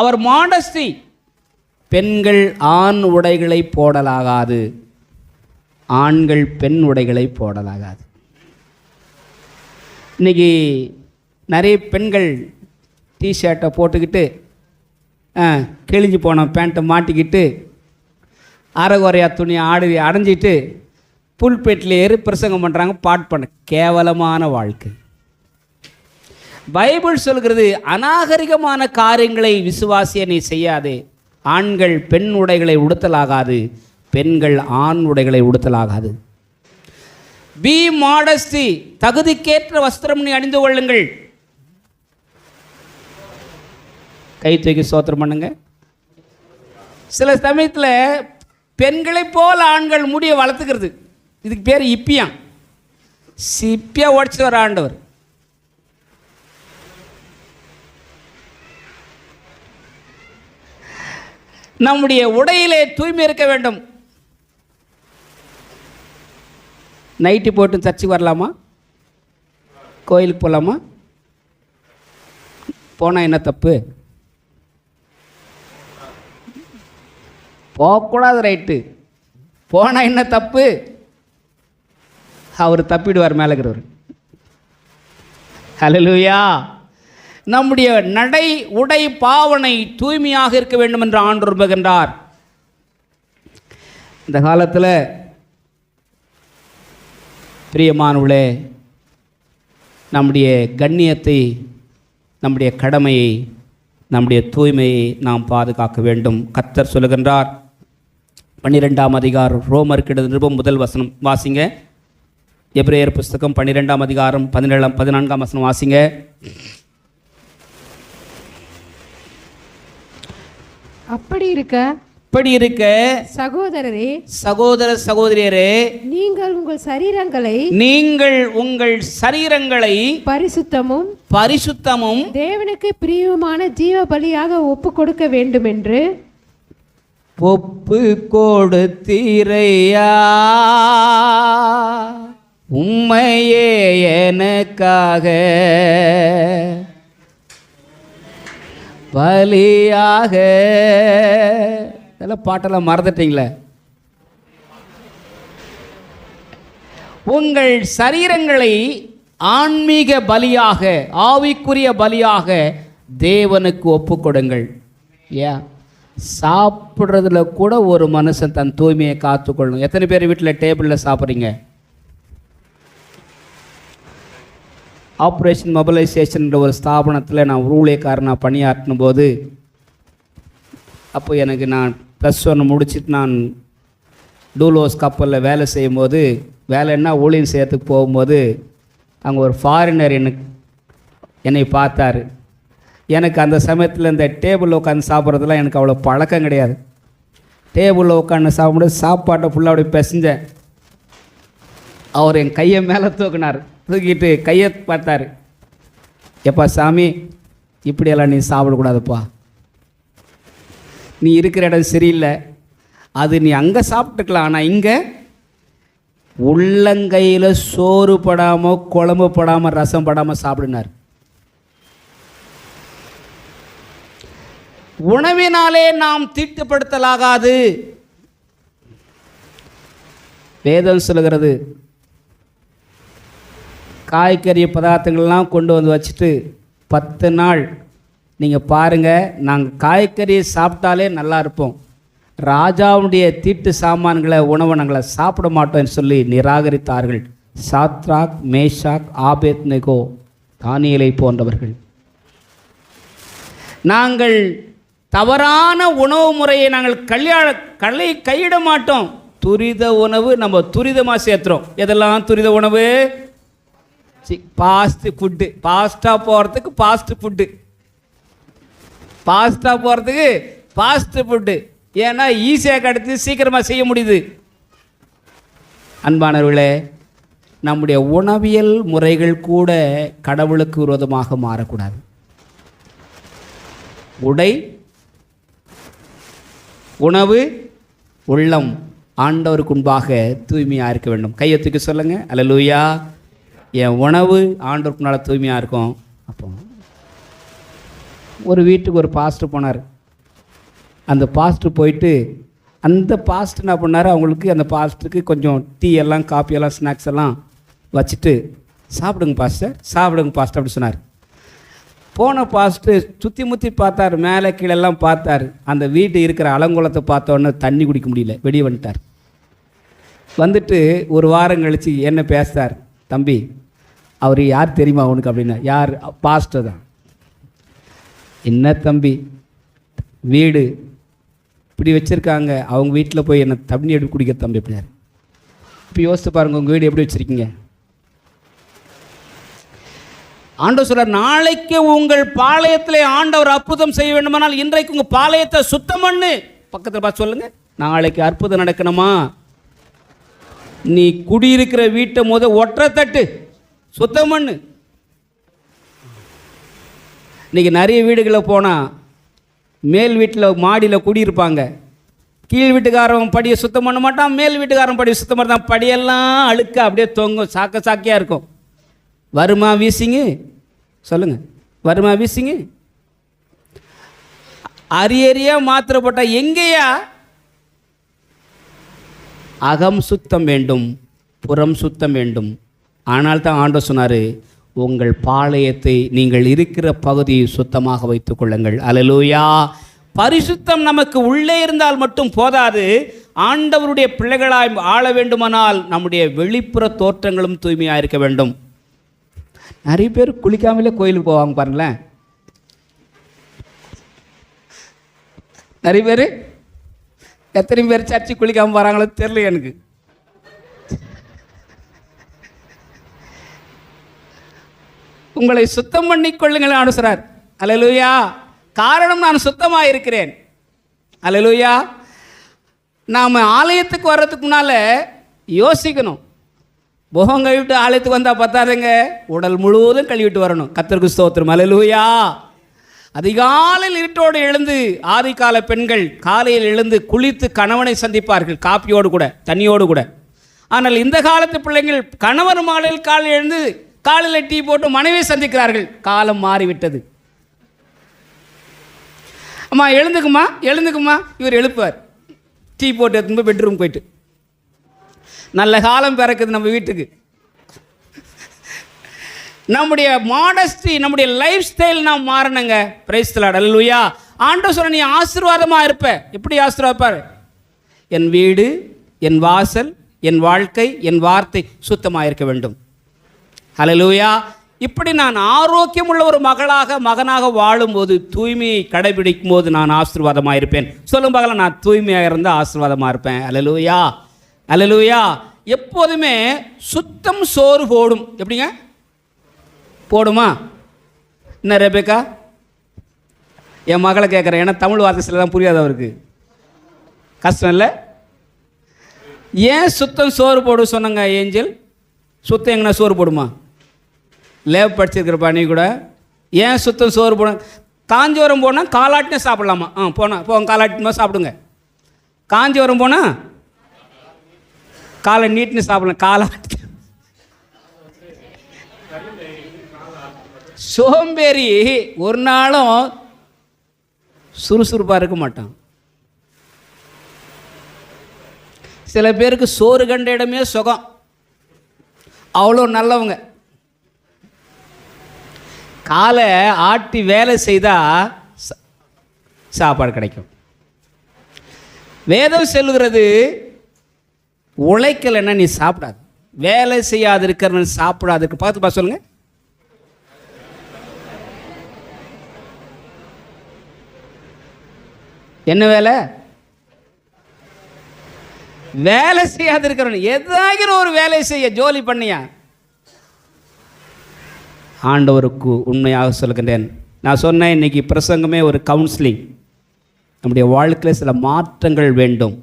அவர் மாடஸ்டி, பெண்கள் ஆண் உடைகளை போடலாகாது, ஆண்கள் பெண் உடைகளை போடலாகாது. இன்றைக்கி நிறைய பெண்கள் டிஷர்ட்டை போட்டுக்கிட்டு கிழிஞ்சு போன பேண்ட்டை மாட்டிக்கிட்டு அரைகுறையா துணியை அடைஞ்சிட்டு புல்பேட்டில் ஏறி பிரசங்கம் பண்ணுறாங்க, பாட் பண்ண. கேவலமான வாழ்க்கை. பைபிள் சொல்கிறது, அநாகரிகமான காரியங்களை விசுவாசிய நீ செய்யாதே. ஆண்கள் பெண் உடைகளை உடுத்தலாகாது, பெண்கள் ஆண் உடைகளை உடுத்தலாகாது. பி மாடஸ்டி, தகுதிக்கேற்ற வஸ்திரம் நீ அணிந்து கொள்ளுங்கள். கை தூக்கி சோத்திரம் பண்ணுங்க. சில சமயத்தில் பெண்களைப் போல ஆண்கள் முடியை வளர்த்துக்கிறது. இதுக்கு பேர் இப்பியான். சிப்பியா உடச்சி வர ஆண்டவர். நம்முடைய உடையிலே தூய்மை இருக்க வேண்டும். நைட்டி போட்டு சர்ச்சுக்கு வரலாமா? கோயிலுக்கு போகலாமா? போனால் என்ன தப்பு? போகக்கூடாது, ரைட்டு. போனால் என்ன தப்பு? அவர் தப்பிடுவார் மேலே இருக்கிறவர். ஹல்லேலூயா. நம்முடைய நடை உடை பாவனை தூய்மையாக இருக்க வேண்டும் என்று ஆண்டவர் விரும்புகின்றார். இந்த காலத்தில் பிரியமானவர்களே, நம்முடைய கண்ணியத்தை, நம்முடைய கடமையை, நம்முடைய தூய்மையை நாம் பாதுகாக்க வேண்டும். கர்த்தர் சொல்லுகின்றார், 12ஆம் அதிகாரம் ரோமருக்கு நிருபம் முதல் வசனம் வாசிங்க. எபிரேயர் புஸ்தகம் 12ஆம் அதிகாரம் 14ஆம் வசனம் வாசிங்க. அப்படி இருக்க சகோதரரே, சகோதரியரே, நீங்கள் உங்கள் சரீரங்களை பரிசுத்தமும் தேவனுக்கு பிரியமான ஜீவ பலியாக ஒப்பு கொடுக்க வேண்டும் என்று ஒப்பு கொடுத்தீரையா. உம்மையே எனக்காக பலியாக. இதெல்லாம் பாட்டெல்லாம் மறந்துட்டீங்களே. உங்கள் சரீரங்களை ஆன்மீக பலியாக, ஆவிக்குரிய பலியாக தேவனுக்கு ஒப்பு கொடுங்கள். ஏன் சாப்பிட்றதுல கூட ஒரு மனுஷன் தன் தூய்மையை காத்துக்கொள்ளணும். எத்தனை பேர் வீட்டில் டேபிளில் சாப்பிட்றீங்க? ஆப்ரேஷன் மொபைலைசேஷன்ற ஒரு ஸ்தாபனத்தில் நான் ஊழியக்காரனாக பணியாற்றின போது, அப்போ எனக்கு நான் +1 முடிச்சுட்டு நான் டூலோஸ் கப்பலில் வேலை செய்யும்போது, வேலைன்னா ஊழியம் செய்யறதுக்கு போகும்போது அங்கே ஒரு ஃபாரினர் என்னை பார்த்தார். எனக்கு அந்த சமயத்தில் இந்த டேபிளில் உட்காந்து சாப்பிட்றதுலாம் எனக்கு அவ்வளோ பழக்கம் கிடையாது. டேபிளில் உட்காந்து சாப்பிடும்போது சாப்பாட்டை ஃபுல்லாக அப்படி பிசைஞ்சேன். அவர் என் கையை மேலே தூக்கினார். தூக்கிட்டு கையை பார்த்தார். எப்பா சாமி, இப்படியெல்லாம் நீ சாப்பிடக்கூடாதுப்பா. நீ இருக்கிற இடம் சரியில்லை. அது நீ அங்கே சாப்பிட்டுக்கலாம், ஆனால் இங்கே உள்ளங்கையில் சோறு படாமல், குழம்பு படாமல், ரசம் படாமல் சாப்பிடினார். உணவினாலே நாம் தீட்டுப்படுத்தலாகாது. வேதம் சொல்லுகிறது, காய்கறி பதார்த்தங்கள்லாம் கொண்டு வந்து வச்சுட்டு 10 நாள் நீங்கள் பாருங்கள், நாங்கள் காய்கறியை சாப்பிட்டாலே நல்லா இருப்போம், ராஜாவுடைய தீட்டு சாமான்களை உணவனங்களை சாப்பிட மாட்டோம்னு சொல்லி நிராகரித்தார்கள். சாத்ராக், மேஷாக், ஆபேத்நேகோ, தானியேலை போன்றவர்கள். நாங்கள் தவறான உணவு முறையை நாங்கள் கையிட மாட்டோம். துரித உணவு நம்ம துரிதமாக சேர்த்துறோம். எதெல்லாம் துரித உணவு? Fast food. ஃபாஸ்ட்டாக போகிறதுக்கு ஃபாஸ்ட்டு ஃபுட்டு, ஃபாஸ்ட்டாக போகிறதுக்கு ஃபாஸ்ட்டு ஃபுட்டு. ஏன்னா ஈஸியாக கிடைச்சி சீக்கிரமாக செய்ய முடியுது. அன்பானவர்களே, நம்முடைய உணவியல் முறைகள் கூட கடவுளுக்கு விரோதமாக மாறக்கூடாது. உடை, உணவு, உள்ளம் ஆண்டவருக்கு முன்பாக தூய்மையாக இருக்க வேண்டும். கையை தூக்கி சொல்லுங்கள், அல்லேலூயா. என் உணவு ஆண்டவருக்கு முன்னால் தூய்மையாக இருக்கும். அப்போ ஒரு வீட்டுக்கு ஒரு பாஸ்டர் போனார். அந்த பாஸ்டர் போயிட்டு அந்த பாஸ்டர் என்ன பண்ணார், அவங்களுக்கு அந்த பாஸ்டருக்கு கொஞ்சம் டீ எல்லாம் காப்பி எல்லாம் ஸ்நாக்ஸ் எல்லாம் வச்சுட்டு சாப்பிடுங்க பாஸ்டர் அப்படி சொன்னார். போன பாஸ்டர் சுற்றி முற்றி பார்த்தார், மேலே கீழெல்லாம் பார்த்தார். அந்த வீட்டு இருக்கிற அலங்குளத்தை பார்த்தோன்னே தண்ணி குடிக்க முடியல, வெளியே வந்துட்டார். வந்துட்டு ஒரு வாரம் கழித்து என்ன பேசுகிறார், தம்பி அவர் யார் தெரியுமா உனக்கு அப்படின்னா, யார், பாஸ்டர் தான். என்ன தம்பி வீடு இப்படி வச்சுருக்காங்க, அவங்க வீட்டில் போய் என்ன தண்ணி எடுத்து குடிக்க தம்பி அப்படின்னாரு. இப்போ யோசித்து பாருங்கள், உங்கள் வீடு எப்படி வச்சுருக்கீங்க. ஆண்டவர் சொல்றார், நாளைக்கு உங்கள் பாளையத்திலே ஆண்டவர் அற்புதம் செய்ய வேண்டுமானால் இன்றைக்கு உங்கள் பாளையத்தை சுத்தம் பண்ணு. பக்கத்தில் பார்த்து சொல்லுங்க, நாளைக்கு அற்புதம் நடக்கணுமா, நீ குடியிருக்கிற வீட்டை ஒற்றை தட்டு சுத்தம் பண்ணு. இன்னைக்கு நிறைய வீடுகளை போனால் மேல் வீட்டில் மாடியில் குடியிருப்பாங்க, கீழ் வீட்டுக்காரன் படியை சுத்தம் பண்ண மாட்டான், மேல் வீட்டுக்காரன் படியை சுத்தம் பண்ணான், படியெல்லாம் அழுக்க அப்படியே தொங்கும், சாக்கையாக இருக்கும். வருமா வீசிங்க சொல்லுங்க, வருமா வீசிங்க. அரியறியாக மாத்திரப்பட்ட எங்கேயா, அகம் சுத்தம் வேண்டும், புறம் சுத்தம் வேண்டும். ஆனால் தான் ஆண்டவர் சொன்னார், உங்கள் பாளையத்தை நீங்கள் இருக்கிற பகுதியை சுத்தமாக வைத்துக் கொள்ளுங்கள். அல்லேலூயா. பரிசுத்தம் நமக்கு உள்ளே இருந்தால் மட்டும் போதாது, ஆண்டவருடைய பிள்ளைகளாய் ஆள வேண்டுமானால் நம்முடைய வெளிப்புற தோற்றங்களும் தூய்மையாக இருக்க வேண்டும். நிறைய பேர் குளிக்காமலே கோயிலுக்கு போவாங்க பாருங்களேன். நிறைய பேர், எத்தனை பேர் சர்ச்சை குளிக்காமல் வராங்களோ தெரியல எனக்கு. உங்களை சுத்தம் பண்ணிக்கொள்ளுங்கள் ஆண்டுகிறார். அல்லேலூயா. காரணம் நான் சுத்தமாக இருக்கிறேன். அல்லேலூயா. நாம் ஆலயத்துக்கு வர்றதுக்கு முன்னால் யோசிக்கணும், முகம் கழுவிட்டு ஆலயத்துக்கு வந்தால் பத்தாதுங்க, உடல் முழுவதும் கழுவிட்டு வரணும். கர்த்தருக்கு ஸ்தோத்திரம். அல்லேலூயா. அதிகாலையில் இருட்டோடு எழுந்து, ஆதிகால பெண்கள் காலையில் எழுந்து குளித்து கணவனை சந்திப்பார்கள், காப்பியோடு கூட தண்ணியோடு கூட. ஆனால் இந்த காலத்து பிள்ளைங்கள் கணவன் மாலையில் காலையில் எழுந்து காலையில் டீ போட்டு மனைவியை சந்திக்கிறார்கள். காலம் மாறிவிட்டது. அம்மா எழுந்துக்குமா இவர் எழுப்புவார், டீ போட்டு எடுத்துன்னு பெட்ரூம் போயிட்டு. நல்ல காலம் பிறக்குது நம்ம வீட்டுக்கு. நம்முடைய மாடஸ்டி, நம்முடைய லைஃப் ஸ்டைல் நாம் மாறணுங்க. Price the Lord. அல்லேலூயா. ஆண்டவர் சொன்ன, நீ ஆசீர்வாதமாக இருப்ப. எப்படி ஆசீர்வாதப்பார், என் வீடு, என் வாசல், என் வாழ்க்கை, என் வார்த்தை சுத்தமாக இருக்க வேண்டும். அல்லேலூயா. இப்படி நான் ஆரோக்கியம் உள்ள ஒரு மகனாக வாழும்போது, தூய்மையை கடைபிடிக்கும் போது நான் ஆசீர்வாதமாக இருப்பேன். சொல்லும் பகல நான் தூய்மையாக இருந்தால் ஆசீர்வாதமாக இருப்பேன். அல்லேலூயா. அல்லேலூயா. எப்போதுமே சுத்தம் சோறு போடும். எப்படிங்க போடுமா? என்ன ரெபேக்கா, என் மகளை கேட்குறேன், ஏன்னா தமிழ் வார்த்தை சில தான் புரியாது அவருக்கு, கஷ்டம் இல்லை. ஏன் சுத்தம் சோறு போடும் சொன்னாங்க ஏஞ்சல்? சுத்தம் எங்கன்னா சோறு போடுமா? லேப் படிச்சிருக்கிறப்பா நீ கூட. ஏன் சுத்தம் சோறு போடும்? காஞ்சிபுரம் போனால் காலாட்டினே சாப்பிட்லாமா? போங்க காலாட்டினமா சாப்பிடுங்க. காஞ்சிபுரம் போனால் காலை நீட்டுன்னு சாப்பிடலாம். காலாட்டி சோம்பேறி ஒரு நாளும் சுறுசுறுப்பாக இருக்க மாட்டான். சில பேருக்கு சோறு கண்ட இடமே சுகம், அவ்வளோ நல்லவங்க. காலை ஆட்டி வேலை செய்தால் சாப்பாடு கிடைக்கும். வேதம் சொல்லுகிறது, உழைக்கலைன்னா நீ சாப்பிடாது, வேலை செய்யாது இருக்கிறவன் சாப்பிடாது. பார்த்து சொல்லுங்க. என்ன வேலை? வேலை செய்யாது இருக்கிறவன் ஏதாகிற ஒரு வேலையை செய்ய, ஜோலி பண்ணியா. ஆண்டவருக்கு உண்மையாக சொல்கின்றேன். நான் சொன்னேன், இன்னைக்கு பிரசங்கமே ஒரு கவுன்சிலிங். நம்முடைய வாழ்க்கையில் சில மாற்றங்கள் வேண்டும்.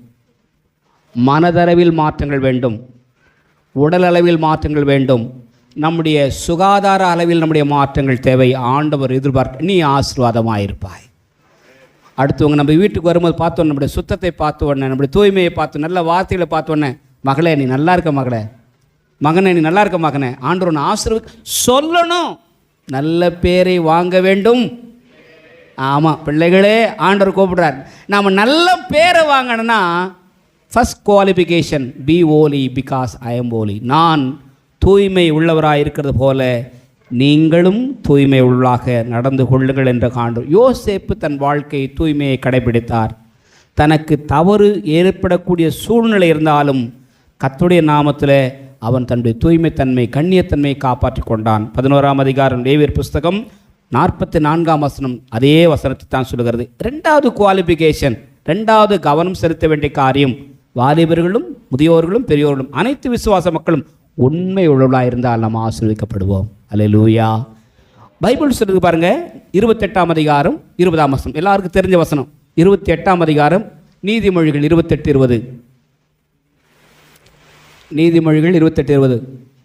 மனதளவில் மாற்றங்கள் வேண்டும், உடல் அளவில் மாற்றங்கள் வேண்டும், நம்முடைய சுகாதார அளவில் நம்முடைய மாற்றங்கள் தேவை. ஆண்டவர் எதிர்பார்க்க நீ ஆசீர்வாதமாக இருப்பாய். அடுத்தவங்க நம்ம வீட்டுக்கு வரும்போது பார்த்தோன்னே, நம்முடைய சுத்தத்தை பார்த்தோன்னே, நம்முடைய தூய்மையை பார்த்தோம், நல்ல வார்த்தைகளை பார்த்தோன்னே, மகளே நீ நல்லா இருக்க, மகளே மகனே நீ நல்லா இருக்க, மகனே ஆண்டவர் ஆசீர்வாத சொல்லணும். நல்ல பேரை வாங்க வேண்டும். ஆமாம் பிள்ளைகளே, ஆண்டவர் கூப்பிடுறார். நாம் நல்ல பேரை வாங்கணும்னா first qualification be holy because I am holy. நான் தூய்மை உள்ளவராக இருக்கிறது போல நீங்களும் தூய்மை உள்ளாக நடந்து கொள்ளுங்கள் என்று காண்கிறோம். யோசேப்பு தன் வாழ்க்கை தூய்மையை கடைபிடித்தார். தனக்கு தவறு ஏற்படக்கூடிய சூழ்நிலை இருந்தாலும் கர்த்தருடைய நாமத்தில் அவன் தன்னுடைய தூய்மைத்தன்மை கண்ணியத்தன்மையை காப்பாற்றி கொண்டான். 11ஆம் அதிகாரம் லேவியர் புஸ்தகம் 44ஆம் வசனம் அதே வசனத்தை தான் சொல்லுகிறது. ரெண்டாவது குவாலிஃபிகேஷன், ரெண்டாவது கவனம் செலுத்த வேண்டிய காரியம், வாலிபர்களும் முதியோர்களும் பெரியோர்களும் அனைத்து விசுவாச மக்களும் உண்மை உள்ளவர்களாக இருந்தால் நாம் ஆசீர்வதிக்கப்படுவோம். அல்லேலூயா. பைபிள் சொல்லுது பாருங்க, 28ஆம் அதிகாரம் 20ஆம் வசனம், எல்லாருக்கும் தெரிஞ்ச வசனம். 28ஆம் அதிகாரம் நீதிமொழிகள் 28:20. நீதிமொழிகள் 28:20.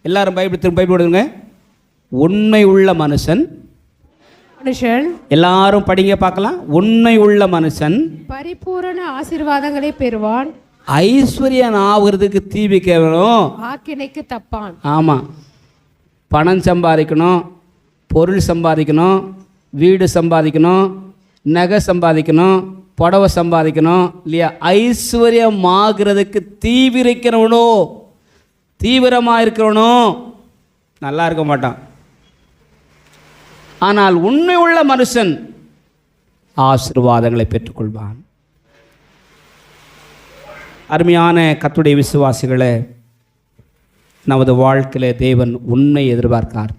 எல்லாரும் பைபிள் விடுங்க. உண்மை உள்ள மனுஷன், எல்லாரும் படிங்க பார்க்கலாம். உண்மை உள்ள மனுஷன் பரிபூரண ஆசீர்வாதங்களை பெறுவான். ஐஸ்வர்யன் ஆகிறதுக்கு தீவி கேவலம் ஆக்கினைக்கு தப்பான். ஆமாம், பணம் சம்பாதிக்கணும், பொருள் சம்பாதிக்கணும், வீடு சம்பாதிக்கணும், நகை சம்பாதிக்கணும், புடவை சம்பாதிக்கணும் இல்லையா? ஐஸ்வர்யம் ஆகிறதுக்கு தீவிரமாக இருக்கிறவனோ நல்லா இருக்க மாட்டான். ஆனால் உண்மை உள்ள மனுஷன் ஆசீர்வாதங்களை பெற்றுக்கொள்வான். அருமையான கர்த்தருடைய விசுவாசிகளை, நமது வாழ்க்கையில் தேவன் உண்மை எதிர்பார்க்கார்.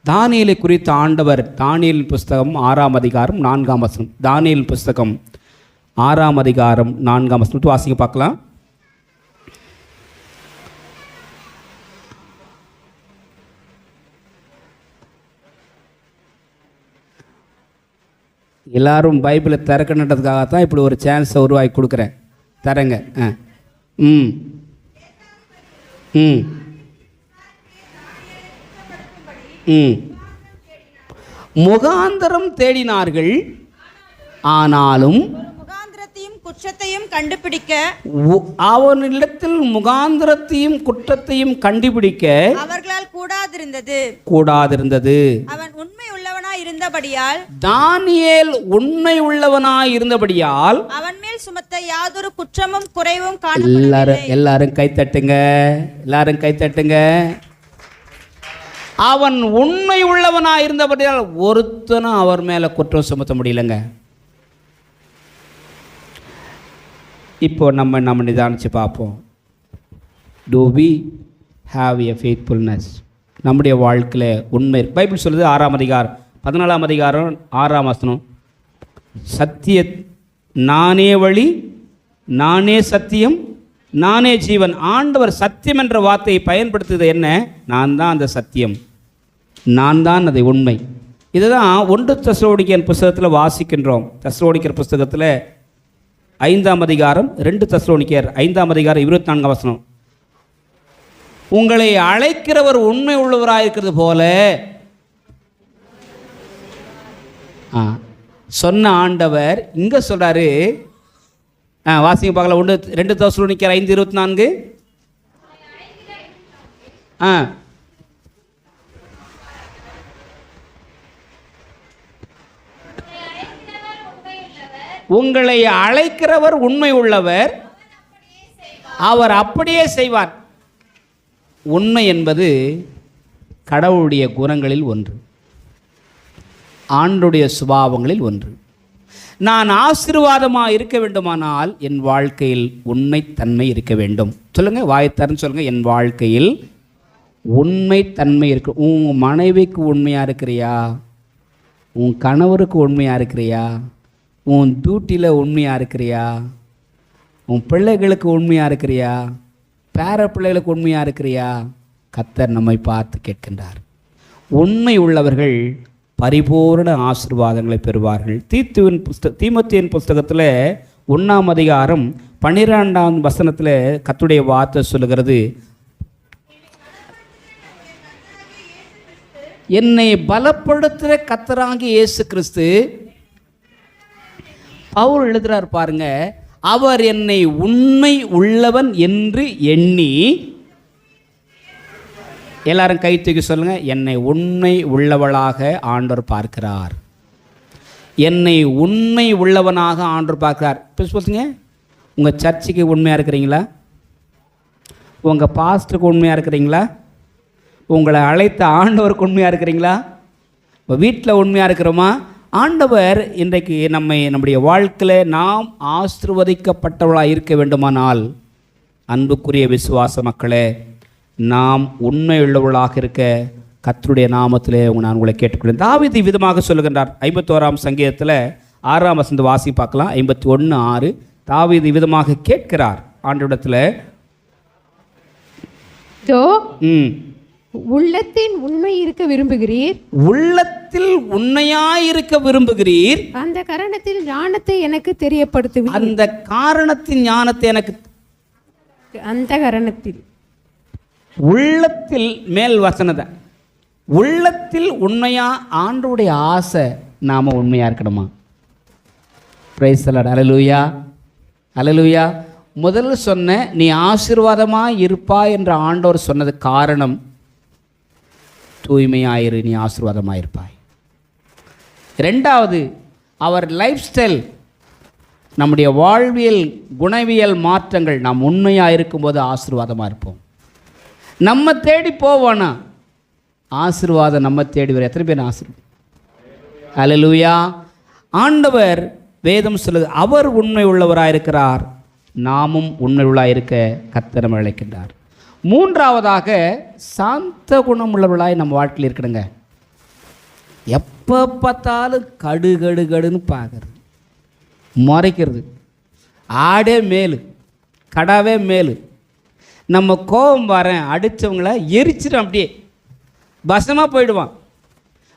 தானியேலை குறித்த ஆண்டவர் தானியேல் புஸ்தகம் 6ஆம் அதிகாரம் 4ஆம் வசனம், தானியேல் புஸ்தகம் 6ஆம் அதிகாரம் 4ஆம் வசனம் வாசிக்க பார்க்கலாம். எல்லாரும் பைபிளை திறக்கணுன்றதுக்காகத்தான் இப்படி ஒரு சான்ஸை உருவாக்கி கொடுக்குறேன். தரங்க. முகாந்தரம் தேடினார்கள், ஆனாலும் முகாந்திரத்தையும் குற்றத்தையும் கண்டுபிடிக்க அவனிடத்தில் முகாந்திரத்தையும் குற்றத்தையும் கண்டுபிடிக்க அவர்களால் கூடாதிருந்தது. அவன் உண்மை உள்ளவனாய் இருந்தபடியால், தானியேல் உண்மை உள்ளவனாய் இருந்தபடியால் அவன் மேல் சுமத்த யாதொரு குற்றமும் குறைவும் காணப்படவில்லை. எல்லாரும் கைத்தட்டுங்க. அவன் உண்மை உள்ளவனாய் இருந்தபடியால் ஒருத்தனும் அவர் மேல குற்றம் சுமத்த முடியலங்க. இப்போ நம்ம நிதானிச்சு பார்ப்போம். Do we have a faithfulness? நம்முடைய வாழ்க்கையில் உண்மை. பைபிள் சொல்லுது 6ஆம் அதிகாரம் 14ஆம் அதிகாரம் 6ஆம் வசனம், சத்திய நானே வழி, நானே சத்தியம், நானே ஜீவன். ஆண்டவர் சத்தியம் என்ற வார்த்தையை பயன்படுத்துவது என்ன? நான் தான் அந்த சத்தியம், நான் தான் அது உண்மை. இதுதான் 1 தெசலோனிக்கேயர் புஸ்தகத்தில் வாசிக்கின்றோம். தெசலோனிக்கேயர் புஸ்தகத்தில் 5ஆம் அதிகாரம் 2 தெசலோனிக்கேயர் 5ஆம் அதிகாரம் 24ஆம் வசனம், உங்களை அழைக்கிறவர் உண்மை உள்ளவராயிருக்கிறது போல சொன்ன ஆண்டவர் இங்கே சொல்கிறாரு. வாசிங்க பார்க்கலாம். 2 தெசலோனிக்கேயர் 5:24. உங்களை அழைக்கிறவர் உண்மை உள்ளவர், அவர் அப்படியே செய்வார். உண்மை என்பது கடவுளுடைய குணங்களில் ஒன்று, ஆண்டுடைய சுபாவங்களில் ஒன்று. நான் ஆசீர்வாதமாக இருக்க வேண்டுமானால் என் வாழ்க்கையில் உண்மைத்தன்மை இருக்க வேண்டும். சொல்லுங்கள், வாய்த்தரன்னு சொல்லுங்கள். என் வாழ்க்கையில் உண்மைத்தன்மை இருக்கு. உன் மனைவிக்கு உண்மையாக இருக்கிறியா? உன் கணவருக்கு உண்மையாக இருக்கிறியா? உன் டியூட்டியில் உண்மையாக இருக்கிறியா? உன் பிள்ளைகளுக்கு உண்மையாக இருக்கிறியா? பேர பிள்ளைகளுக்கு உண்மையாக இருக்கிறியா? கர்த்தர் நம்மை பார்த்து கேட்கின்றார். உண்மை உள்ளவர்கள் பரிபூர்ண ஆசீர்வாதங்களை பெறுவார்கள். தீமோத்தேயுவின் புஸ்தகத்தில் 1ஆம் அதிகாரம் 12ஆம் வசனத்தில் கர்த்தருடைய வார்த்தை சொல்லுகிறது, என்னை பலப்படுத்துகிற கர்த்தராகிய இயேசு கிறிஸ்து, பவுல் எழுதுறார் பாருங்க, அவர் என்னை உண்மை உள்ளவன் என்று எண்ணி, எல்லாரும் கை தூக்கி சொல்லுங்க, என்னை உண்மை உள்ளவளாக ஆண்டவர் பார்க்கிறார். என்னை உண்மை உள்ளவனாக ஆண்டவர் பார்க்குறார். இப்போ சொல்லுங்க, உங்கள் சர்ச்சுக்கு உண்மையாக இருக்கிறீங்களா? உங்கள் பாஸ்டருக்கு உண்மையாக இருக்கிறீங்களா? உங்களை அழைத்த ஆண்டவருக்கு உண்மையாக இருக்கிறீங்களா? உங்கள் வீட்டில் உண்மையாக இருக்கிறோமா? ஆண்டவர் இன்றைக்கு நம்முடைய வாழ்க்கையில் நாம் ஆசீர்வதிக்கப்பட்டவர்களாக இருக்க வேண்டுமானால், அன்புக்குரிய விசுவாச மக்களே, நாம் உண்மை உள்ளவர்களாக இருக்க கர்த்தருடைய நாமத்திலே நான் உங்களை கேட்டுக்கொள்கிறேன். தாவீது விதமாக சொல்லுகின்றார். 51ஆம் சங்கீதத்தில் 6ஆம் வசனம் வாசி பார்க்கலாம். 51:6 தாவீது விதமாக கேட்கிறார் ஆண்டவரிடத்தில், உள்ளத்தின் உண்மை இருக்க விரும்புகிறீர், உள்ளத்தில் உண்மையாயிருக்க விரும்புகிறீர், அந்த காரணத்தில் ஞானத்தை எனக்கு தெரியப்படுத்துவீர். அந்த காரணத்தின் ஞானத்தை எனக்கு, அந்த காரணத்தில் உள்ளத்தில் மேல் வசனத உள்ளத்தில் உண்மையா ஆண்டவருடைய ஆசை நாம உண்மையா இருக்கணுமா? Praise the Lord. அல்லேலூயா, அல்லேலூயா. முதல்ல சொன்ன நீ ஆசீர்வாதமாய் இருப்பாய் என்ற ஆண்டவர் சொன்னது காரணம், தூய்மையாயிரு, நீ ஆசீர்வாதமாக இருப்பாய். ரெண்டாவது, அவர் லைஃப் ஸ்டைல், நம்முடைய வாழ்வியல் குணவியல் மாற்றங்கள், நாம் உண்மையாக இருக்கும்போது ஆசீர்வாதமாக இருப்போம். நம்ம தேடி போவோன்னா ஆசீர்வாதம் நம்ம தேடி வர. எத்தனை பேர் ஆசீர்வாதம்? அல்லேலூயா. ஆண்டவர் வேதம் சொல்லுது, அவர் உண்மை உள்ளவராக இருக்கிறார், நாமும் உண்மை உள்ளாக இருக்க கர்த்தர் நம்மை அழைக்கின்றார். மூன்றாவதாக, சாந்த குணம் உள்ளவர்களாய் நம்ம வாழ்க்கையில் இருக்கணுங்க. எப்போ பார்த்தாலும் கடுன்னு பார்க்கறது, முறைக்கிறது, ஆடே மேலு கடாவே மேலு. நம்ம கோபம் வரேன் அடித்தவங்கள எரிச்சிடும், அப்படியே பசமாக போயிடுவான்.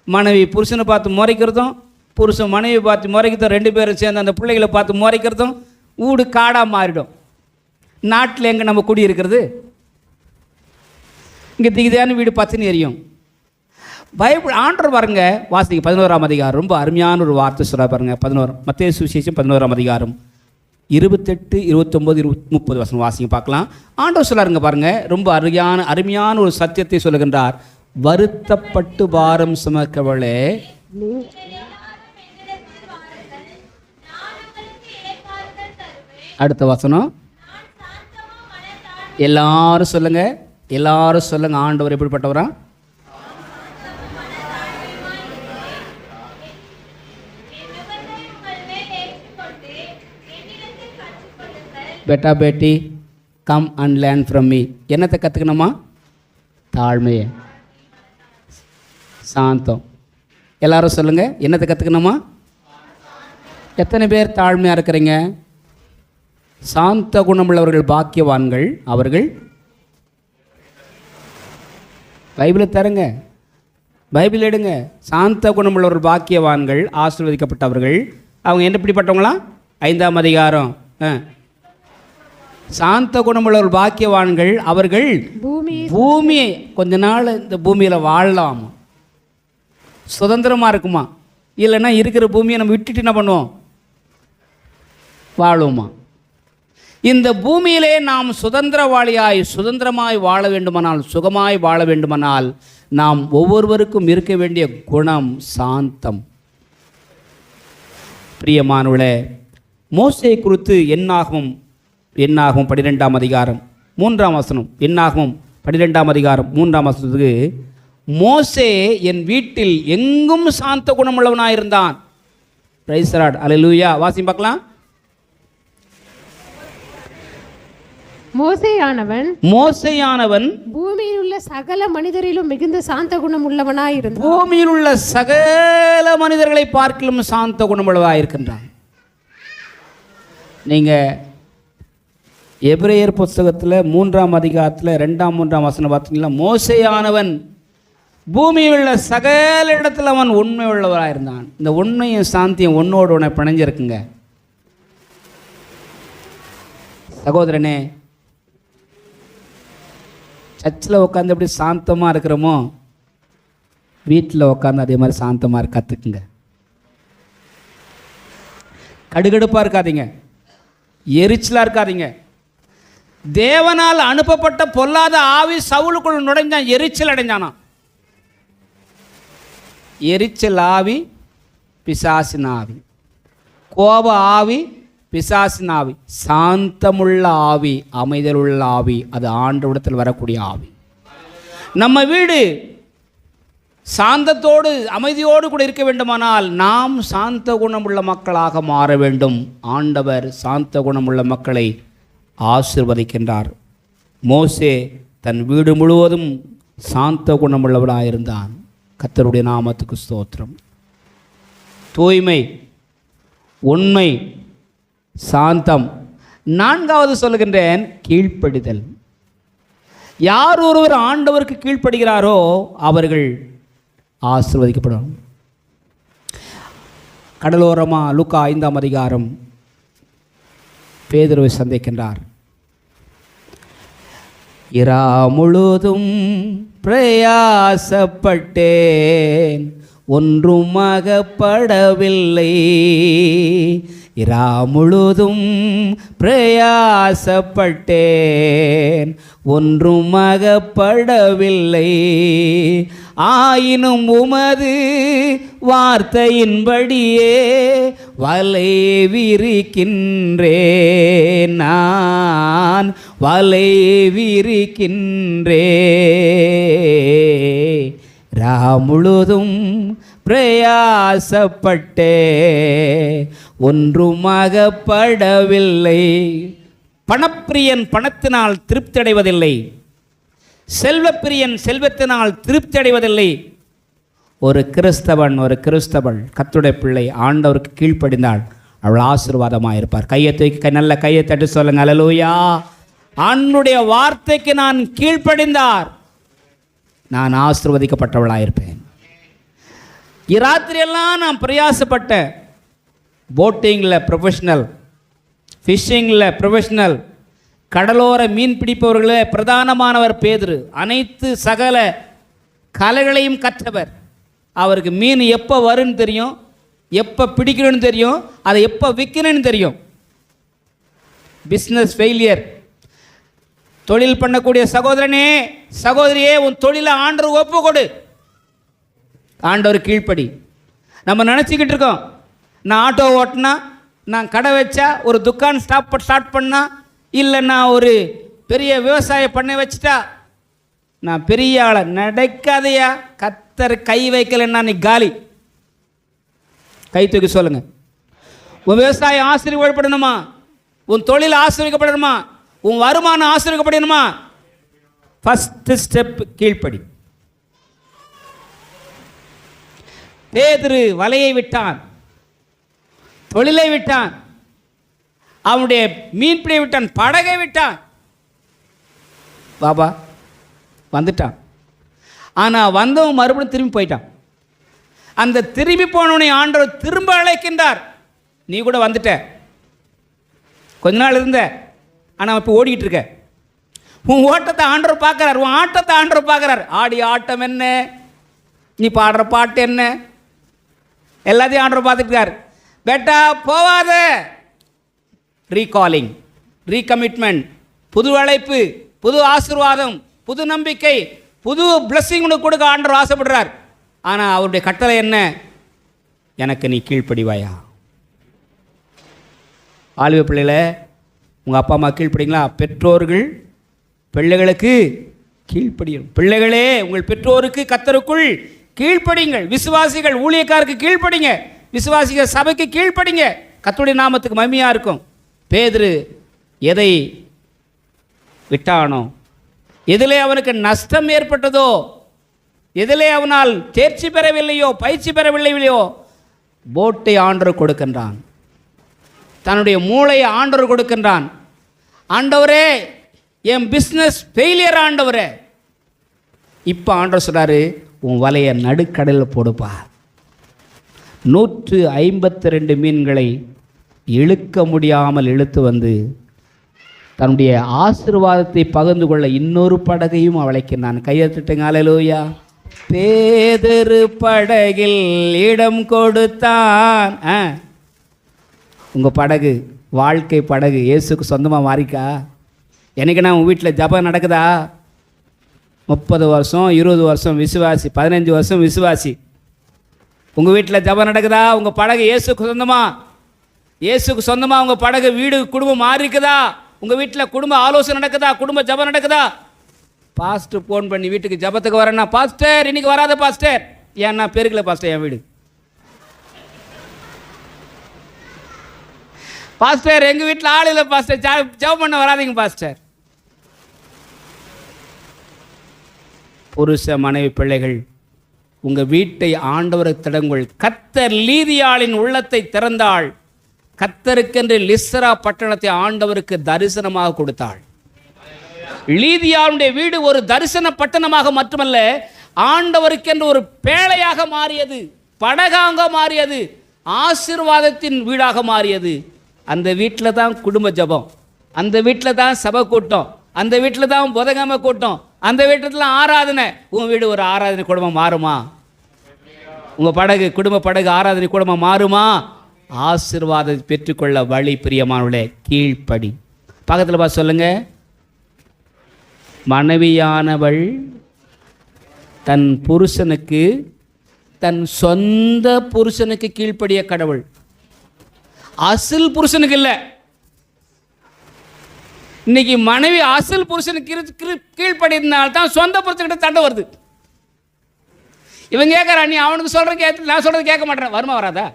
மனைவி புருஷனை பார்த்து முறைக்கிறதும், புருஷன் மனைவி பார்த்து முறைக்கிறதும், ரெண்டு பேரும் சேர்ந்து அந்த பிள்ளைகளை பார்த்து முறைக்கிறதும் ஊடு காடாக மாறிடும். நாட்டில் எங்கே நம்ம குடி இருக்கிறது? இங்கே திகிதான வீடு பத்துன்னு எரியும். பைபிள் ஆண்டவர் பாருங்க, வாசிக்க 11ஆம் அதிகாரம் ரொம்ப அருமையான ஒரு வார்த்தை சொல்ல பாருங்க. 11 மத்தேயு சுவிசேஷம் 11ஆம் அதிகாரம் 28, 29, 30 வசனம் வாசிங்க பார்க்கலாம். ஆண்டவர் சொல்லாருங்க பாருங்க, ரொம்ப அருமையான ஒரு சத்தியத்தை சொல்லுகின்றார். வருத்தப்பட்டு பாரம் சுமக்கவளே, அடுத்த வசனம் எல்லாரும் சொல்லுங்க, எல்லாரும் சொல்லுங்க, ஆண்டவர் எப்படிப்பட்டவரா? பெட்டா பேட்டி come and learn from me. என்னத்தை கற்றுக்கணுமா? தாழ்மையை, சாந்தம். எல்லாரும் சொல்லுங்க, என்னத்தை கற்றுக்கணுமா? எத்தனை பேர் தாழ்மையாக இருக்கிறீங்க? சாந்த குணமுள்ளவர்கள் பாக்கியவான்கள், அவர்கள். பைபிளை தருங்க, பைபிள் எடுங்க. சாந்த குணமுள்ளவர்கள் பாக்கியவான்கள், ஆசீர்வதிக்கப்பட்டவர்கள். அவங்க என்ன எப்படிப்பட்டவங்களா? 5ஆம் அதிகாரம். சாந்த குணமுள்ளவர்கள் பாக்கியவான்கள், அவர்கள் பூமியை கொஞ்ச நாள் இந்த பூமியில் வாழலாம், சுதந்திரமாக இருக்குமா. இல்லைன்னா இருக்கிற பூமியை நம்ம விட்டுட்டு என்ன பண்ணுவோம்? வாழுவோமா? இந்த பூமியிலே நாம் சுதந்திரமாய் வாழ வேண்டுமானால், சுகமாய் வாழ வேண்டுமானால், நாம் ஒவ்வொருவருக்கும் இருக்க வேண்டிய குணம் சாந்தம். பிரியமானவர்களே, மோசே குறித்து என்னாகும் 12ஆம் அதிகாரம் 3ஆம் வசனம், என்னாகும் 12ஆம் அதிகாரம் 3ஆம் வசனத்துக்கு, மோசே என் வீட்டில் எங்கும் சாந்த குணமுள்ளவனாயிருந்தான். Price the Lord. அல்லேலூயா. வாசி பார்க்கலாம். மோசேயானவன் பூமியில் உள்ள சகல மனிதரிலும் மிகுந்த சாந்த குணம் உள்ளவனாயிருந்தான். பூமியில் உள்ள சகல மனிதர்களை பார்க்கிலும் சாந்த குணமுள்ளவனாயிருக்கின்றான். நீங்கள் எபிரேயர் புஸ்தகத்தில் 3ஆம் அதிகாரத்தில் 2ஆம் 3ஆம் வசனம் பார்த்தீங்கன்னா, மோசேயானவன் பூமியில் உள்ள சகல இடத்துல அவன் உண்மை உள்ளவராக இருந்தான். இந்த உண்மையும் சாந்தியும் ஒன்னோடு ஒன்று பிணைஞ்சிருக்குங்க. சகோதரனே, சர்ச்சில் உட்காந்து எப்படி சாந்தமாக இருக்கிறோமோ, வீட்டில் உட்காந்து அதே மாதிரி சாந்தமாக இருக்க கற்றுக்குங்க. கடுகடுப்பாக இருக்காதீங்க, எரிச்சலாக இருக்காதீங்க. தேவனால் அனுப்பப்பட்ட பொல்லாத ஆவி சவுலுக்குள் நுழைஞ்சான், எரிச்சல் அடைஞ்சானா. எரிச்சல் ஆவி பிசாசின் ஆவி. கோப ஆவி பிசாசின் ஆவி. சாந்தமுள்ள ஆவி, அமைதலுள்ள ஆவி, அது ஆண்டவரிடத்தில் வரக்கூடிய ஆவி. நம்ம வீடு சாந்தத்தோடு அமைதியோடு கூட இருக்க வேண்டுமானால் நாம் சாந்த குணமுள்ள மக்களாக மாற வேண்டும். ஆண்டவர் சாந்த குணமுள்ள மக்களை ஆசீர்வதிக்கின்றார். மோசே தன் வீடு முழுவதும் சாந்த குணமுள்ளவராக இருந்தான். கர்த்தருடைய நாமத்துக்கு ஸ்தோத்திரம். தூய்மை, உண்மை, சாந்தம். நான்காவது சொல்லுகின்றேன், கீழ்ப்படிதல். யார் ஒருவர் ஆண்டவருக்கு கீழ்ப்படுகிறாரோ அவர்கள் ஆசீர்வதிக்கப்படும். கடலோரமாக லூக்கா 5ஆம் அதிகாரம் பேதுருவை சந்திக்கின்றார். இரா முழுதும் பிரயாசப்பட்டேன், ஒன்றும் அகப்படவில்லை. இரா முழுதும் பிரயாசப்பட்டேன், ஒன்றும் அகப்படவில்லை. ஆயினும் உமது வார்த்தையின்படியே வலை விரிக்கின்றேன், நான் வலை விரிக்கின்றேன். ரா முழுதும் பிரயாசப்பட்டே, ஒன்றும் அகப்படவில்லை. பணப்பிரியன் பணத்தினால் திருப்தி அடைவதில்லை. செல்வப்பிரியன் செல்வத்தினால் திருப்தி அடைவதில்லை. ஒரு கிறிஸ்தவன், ஒரு கிறிஸ்தவள், கர்த்தருடைய பிள்ளை ஆண்டவருக்கு கீழ்ப்படிந்தாள், அவள் ஆசீர்வாதமாக இருப்பார். கையை தூக்கி நல்ல கையை தட்டி சொல்லுங்க, அல்லேலூயா. ஆண்டவருடைய வார்த்தைக்கு நான் கீழ்ப்படிந்தார், நான் ஆசீர்வதிக்கப்பட்டவளாக இருப்பேன். இராத்திரியெல்லாம் நான் பிரயாசப்பட்டேன். போட்டிங்கில் ப்ரொஃபஷனல், ஃபிஷ்ஷிங்கில் ப்ரொஃபஷனல், கடலோர மீன் பிடிப்பவர்களே பிரதானமானவர் பேதுரு. அனைத்து சகல கலைகளையும் கற்றவர். அவருக்கு மீன் எப்போ வரும்னு தெரியும், எப்போ பிடிக்கணும்னு தெரியும், அதை எப்போ விற்கணும்னு தெரியும். Business failure. தொழில் பண்ணக்கூடிய சகோதரனே சகோதரியே, உன் தொழிலை ஆண்டவர் ஒப்பு கொடு, ஆண்டவர் கீழ்ப்படி. நம்ம நினச்சிக்கிட்டு இருக்கோம், நான் ஆட்டோ ஓட்டினா, நான் கடை வச்சா, ஒரு துக்கான் ஸ்டார்ட் பண்ணா, இல்லை நான் ஒரு பெரிய விவசாயம் பண்ண வச்சுட்டா நான் பெரிய ஆளை. நடக்காதையா. கர்த்தர் கை வைக்கலைன்னா நீ காலி. கை தூக்கி சொல்லுங்க. உன் விவசாயம் ஆசீர்வதிக்கப்படணுமா? உன் தொழில் ஆசீர்வதிக்கப்படணுமா? உன் வருமானம் ஆசீர்வதிக்கப்படணுமா? ஃபர்ஸ்ட் ஸ்டெப் கீழ்ப்படி. பேதுரு வலையை விட்டான், தொழிலை விட்டான், அவனுடைய மீன்பிடியை விட்டான், படகை விட்டான். பாபா வந்துட்டான். ஆனால் வந்தவன் மறுபடியும் திரும்பி போயிட்டான். அந்த திரும்பி போனவனை ஆண்டவர் திரும்ப அழைக்கின்றார். நீ கூட வந்துட்ட, கொஞ்ச நாள் இருந்த, ஆனால் இப்போ ஓடிக்கிட்டு இருக்க. உன் ஓட்டத்தை ஆண்டவர் பார்க்குறார், உன் ஆட்டத்தை ஆண்டவர் பார்க்குறார். ஆடிய ஆட்டம் என்ன, நீ பாடுற பாட்டு என்ன, எல்லாத்தையும் ஆண்டவர் பார்த்துட்டார். பெட்டா போவாத. ரீகாலிங், ரீகமிட்மெண்ட், புது அழைப்பு, புது ஆசீர்வாதம், புது நம்பிக்கை, புது பிளஸ்ஸிங் உனக்கு கொடுக்க ஆண்டவர் ஆசைப்படுறார். ஆனால் அவருடைய கட்டளை என்ன? எனக்கு நீ கீழ்ப்படிவாயா? ஆளுவை பிள்ளைகள, உங்கள் அப்பா அம்மா கீழ்ப்படிங்களா? பெற்றோர்கள் பிள்ளைகளுக்கு கீழ்ப்படியும். பிள்ளைகளே உங்கள் பெற்றோருக்கு கர்த்தருக்குள் கீழ்ப்படிங்கள். விசுவாசிகள் ஊழியக்காருக்கு கீழ்ப்படிங்க. விசுவாசிகள் சபைக்கு கீழ்ப்படிங்க. கர்த்தருடைய நாமத்துக்கு மகிமையாக இருக்கும். பேதுரு எதை விட்டானோ, எதிலே அவனுக்கு நஷ்டம் ஏற்பட்டதோ, எதிலே அவனால் தேர்ச்சி பெறவில்லையோ, பயிற்சி பெறவில்லையோ, போட்டை ஆண்டவர் கொடுக்கின்றான். தன்னுடைய மூளையை ஆண்டவர் கொடுக்கின்றான். ஆண்டவரே என் பிஸ்னஸ் ஃபெயிலியர் ஆண்டவரே. இப்போ ஆண்டவர் சொல்கிறாரு, உன் வலையை நடுக்கடலில் போடுப்பா. 152 மீன்களை இழுக்க முடியாமல் இழுத்து வந்து தன்னுடைய ஆசீர்வாதத்தை பகிர்ந்து கொள்ள இன்னொரு படகையும் அழைக்கின்றான். கையெழுத்துட்டுங்க, அல்லேலூயா. பேதுரு படகில் இடம் கொடுத்தான். உங்கள் படகு, வாழ்க்கை படகு இயேசுக்கு சொந்தமாக மாறிக்கா? என்னைக்குன்னா உங்கள் வீட்டில் ஜபம் நடக்குதா? 30 வருஷம் 20 வருஷம் விசுவாசி, 15 வருஷம் விசுவாசி, உங்கள் வீட்டில் ஜெபம் நடக்குதா? உங்கள் படகு இயேசுக்கு சொந்தமா? இயேசுக்கு சொந்தமா உங்கள் படகு வீடு குடும்பம் மாறி இருக்குதா? உங்கள் வீட்டில் குடும்ப ஆலோசனை நடக்குதா? குடும்ப ஜெபம் நடக்குதா? பாஸ்டர் ஃபோன் பண்ணி வீட்டுக்கு ஜெபத்துக்கு வரேன்னா, பாஸ்டர் இன்னைக்கு வராத பாஸ்டர், ஏன்னா பெருக்கல பாஸ்டர் என் வீடு. பாஸ்டர் எங்கள் வீட்டில் ஆள் இல்லை பாஸ்டர், ஜெபம் பண்ண வராதிங்க பாஸ்டர். புருஷ மனைவி பிள்ளைகள், உங்கள் வீட்டை ஆண்டவருக்கு திறங்குள். கர்த்தர் லீதியாளின் உள்ளத்தை திறந்தாள். கர்த்தருக்கென்று லிஸ்ரா பட்டணத்தை ஆண்டவருக்கு தரிசனமாக கொடுத்தாள். லீதியாளுடைய வீடு ஒரு தரிசன பட்டணமாக மட்டுமல்ல, ஆண்டவருக்கென்று ஒரு பேழையாக மாறியது, படகாக மாறியது, ஆசீர்வாதத்தின் வீடாக மாறியது. அந்த வீட்டில் தான் குடும்ப ஜெபம், அந்த வீட்டில் தான் சபை கூட்டம், அந்த வீட்டில் தான் புதகம கூட்டம், அந்த வீட்டில் ஆராதனை. உங்கள் வீடு ஒரு ஆராதனை குடும்பம் மாறுமா? உங்கள் படகு குடும்ப படகு ஆராதனை குடும்பம் மாறுமா? ஆசீர்வாதத்தை பெற்றுக்கொள்ள வழி பிரியமானவர்களே கீழ்ப்படி. பக்கத்தில் பார்த்து சொல்லுங்க, மனைவியானவள் தன் புருஷனுக்கு, தன் சொந்த புருஷனுக்கு கீழ்ப்படிய கடவுள். அசல் புருஷனுக்கு இல்லை. இன்னைக்கு மனைவி அசல் புருஷனுக்கு கீழ்ப்படினால்தான் சொந்த புருஷன்கிட்ட சண்டை வருது. இவன் கேட்கறா, நீ அவனுக்கு சொல்ற கேட்டு நான் சொல்றது கேட்க மாட்டேன், வருமா வராதா?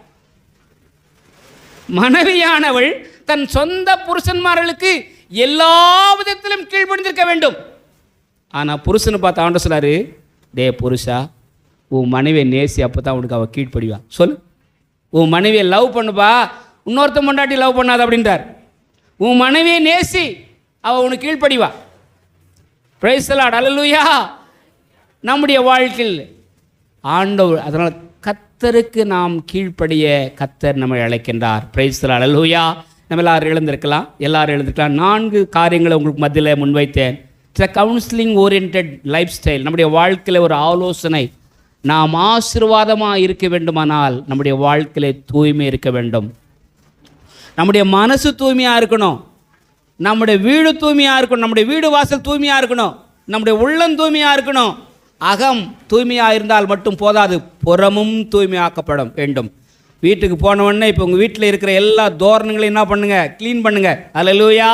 மனைவியானவள் தன் சொந்த புருஷன்மார்களுக்கு எல்லா விதத்திலும் கீழ்ப்படிந்திருக்க வேண்டும். ஆனால் புருஷனை பார்த்து ஆண்ட சொல்லாரு, டே புருஷா, உன் மனைவியை நேசி, அப்போ தான் உனக்கு அவள் கீழ்ப்படிவா. சொல்லு, உன் மனைவியை லவ் பண்ணுப்பா, இன்னொருத்த முன்னாடி லவ் பண்ணாத அப்படின்றார். உன் மனைவியை நேசி, அவள் உனக்கு கீழ்ப்படிவா. பிரைஸ் தி லார்ட், அல்லேலூயா. நம்முடைய வாழ்க்கையில் ஆண்டவர், அதனால் கர்த்தருக்கு நாம் கீழ்ப்படிய கர்த்தர் நம்மை அழைக்கின்றார். பிரைஸ் தி லார்ட், அல்லேலூயா. நம்ம எல்லாரும் எழுந்திருக்கலாம், எல்லாரும் எழுந்திருக்கலாம். 4 காரியங்களை உங்களுக்கு மத்தியில் முன்வைத்தேன். It's a counselling orient lifestyle. நம்முடைய வாழ்க்கையில் ஒரு ஆலோசனை. நாம் ஆசீர்வாதமாக இருக்க வேண்டுமானால் நம்முடைய வாழ்க்கையில் தூய்மை இருக்க வேண்டும். நம்முடைய மனசு தூய்மையாக இருக்கணும், நம்முடைய வீடு தூய்மையாக இருக்கணும், நம்முடைய வீடு வாசல் தூய்மையாக இருக்கணும், நம்முடைய உள்ளம் தூய்மையாக இருக்கணும். அகம் தூய்மையாக இருந்தால் மட்டும் போதாது, புறமும் தூய்மையாக்கப்பட வேண்டும். வீட்டுக்கு போனவுடனே இப்போ உங்கள் வீட்டில் இருக்கிற எல்லா தோரணங்களையும் என்ன பண்ணுங்க, க்ளீன் பண்ணுங்க. அல்லேலூயா.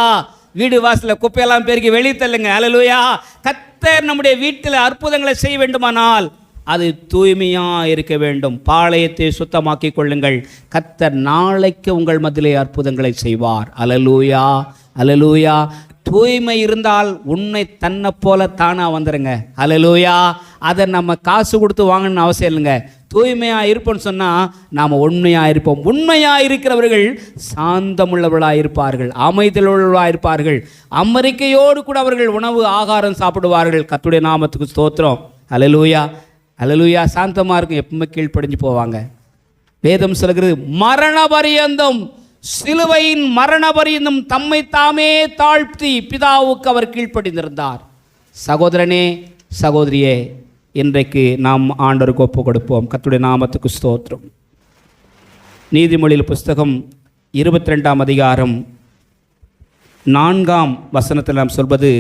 வீடு வாசலில் குப்பையெல்லாம் பெருக்கி வெளியே தள்ளுங்க. அல்லேலூயா. கர்த்தர் நம்முடைய வீட்டில் அற்புதங்களை செய்ய வேண்டுமானால் அது தூய்மையாக இருக்க வேண்டும். பாளையத்தை சுத்தமாக்கி கொள்ளுங்கள். கர்த்தர் நாளைக்கு உங்கள் மத்தியிலே அற்புதங்களை செய்வார். அல்லேலூயா, அல்லேலூயா. தூய்மை இருந்தால் உன்னை தன்னை போல தானாக வந்துடுங்க. அல்லேலூயா. அதை நம்ம காசு கொடுத்து வாங்கணும்னு அவசியம் இல்லைங்க. தூய்மையாக இருப்போம்னு சொன்னால் நாம் உண்மையாக இருப்போம். உண்மையாக இருக்கிறவர்கள் சாந்தமுள்ளவர்களாக இருப்பார்கள், அமைதலுள்ளவர்களாக இருப்பார்கள். அமெரிக்கையோடு கூட அவர்கள் உணவு ஆகாரம் சாப்பிடுவார்கள். கர்த்தருடைய நாமத்துக்கு ஸ்தோத்திரம். அல்லேலூயா, அல்லேலூயா. சாந்தமாக இருக்கும், எப்பவுமே கீழ்ப்படிஞ்சு போவாங்க. வேதம் சொல்கிறது, மரண பரியந்தம், சிலுவையின் மரண பரியந்தம் தம்மை தாமே தாழ்த்தி பிதாவுக்கு அவர் கீழ்ப்படிந்திருந்தார். சகோதரனே, சகோதரியே, இன்றைக்கு நாம் ஆண்டவருக்கு ஒப்பு கொடுப்போம். கர்த்தருடைய நாமத்துக்கு ஸ்தோத்திரம். நீதிமொழிகள் புஸ்தகம் 22ஆம் அதிகாரம் 4ஆம் வசனத்தில் நாம் சொல்வது,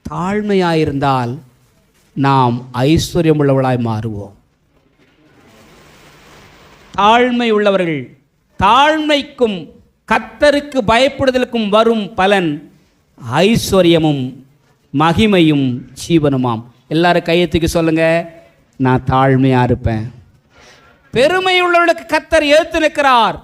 தாழ்மையாயிருந்தால் நாம் ஐஸ்வர்யம் உள்ளவர்களாய் மாறுவோம். தாழ்மை உள்ளவர்கள், தாழ்மைக்கும் கர்த்தருக்கு பயப்படுதலுக்கும் வரும் பலன் ஐஸ்வர்யமும் மகிமையும் ஜீவனுமாம். எல்லாரும் கையெழுத்துக்கு சொல்லுங்க, நான் தாழ்மையாக இருப்பேன். பெருமை உள்ளவர்களுக்கு கர்த்தர் எழுத்து நிற்கிறார்,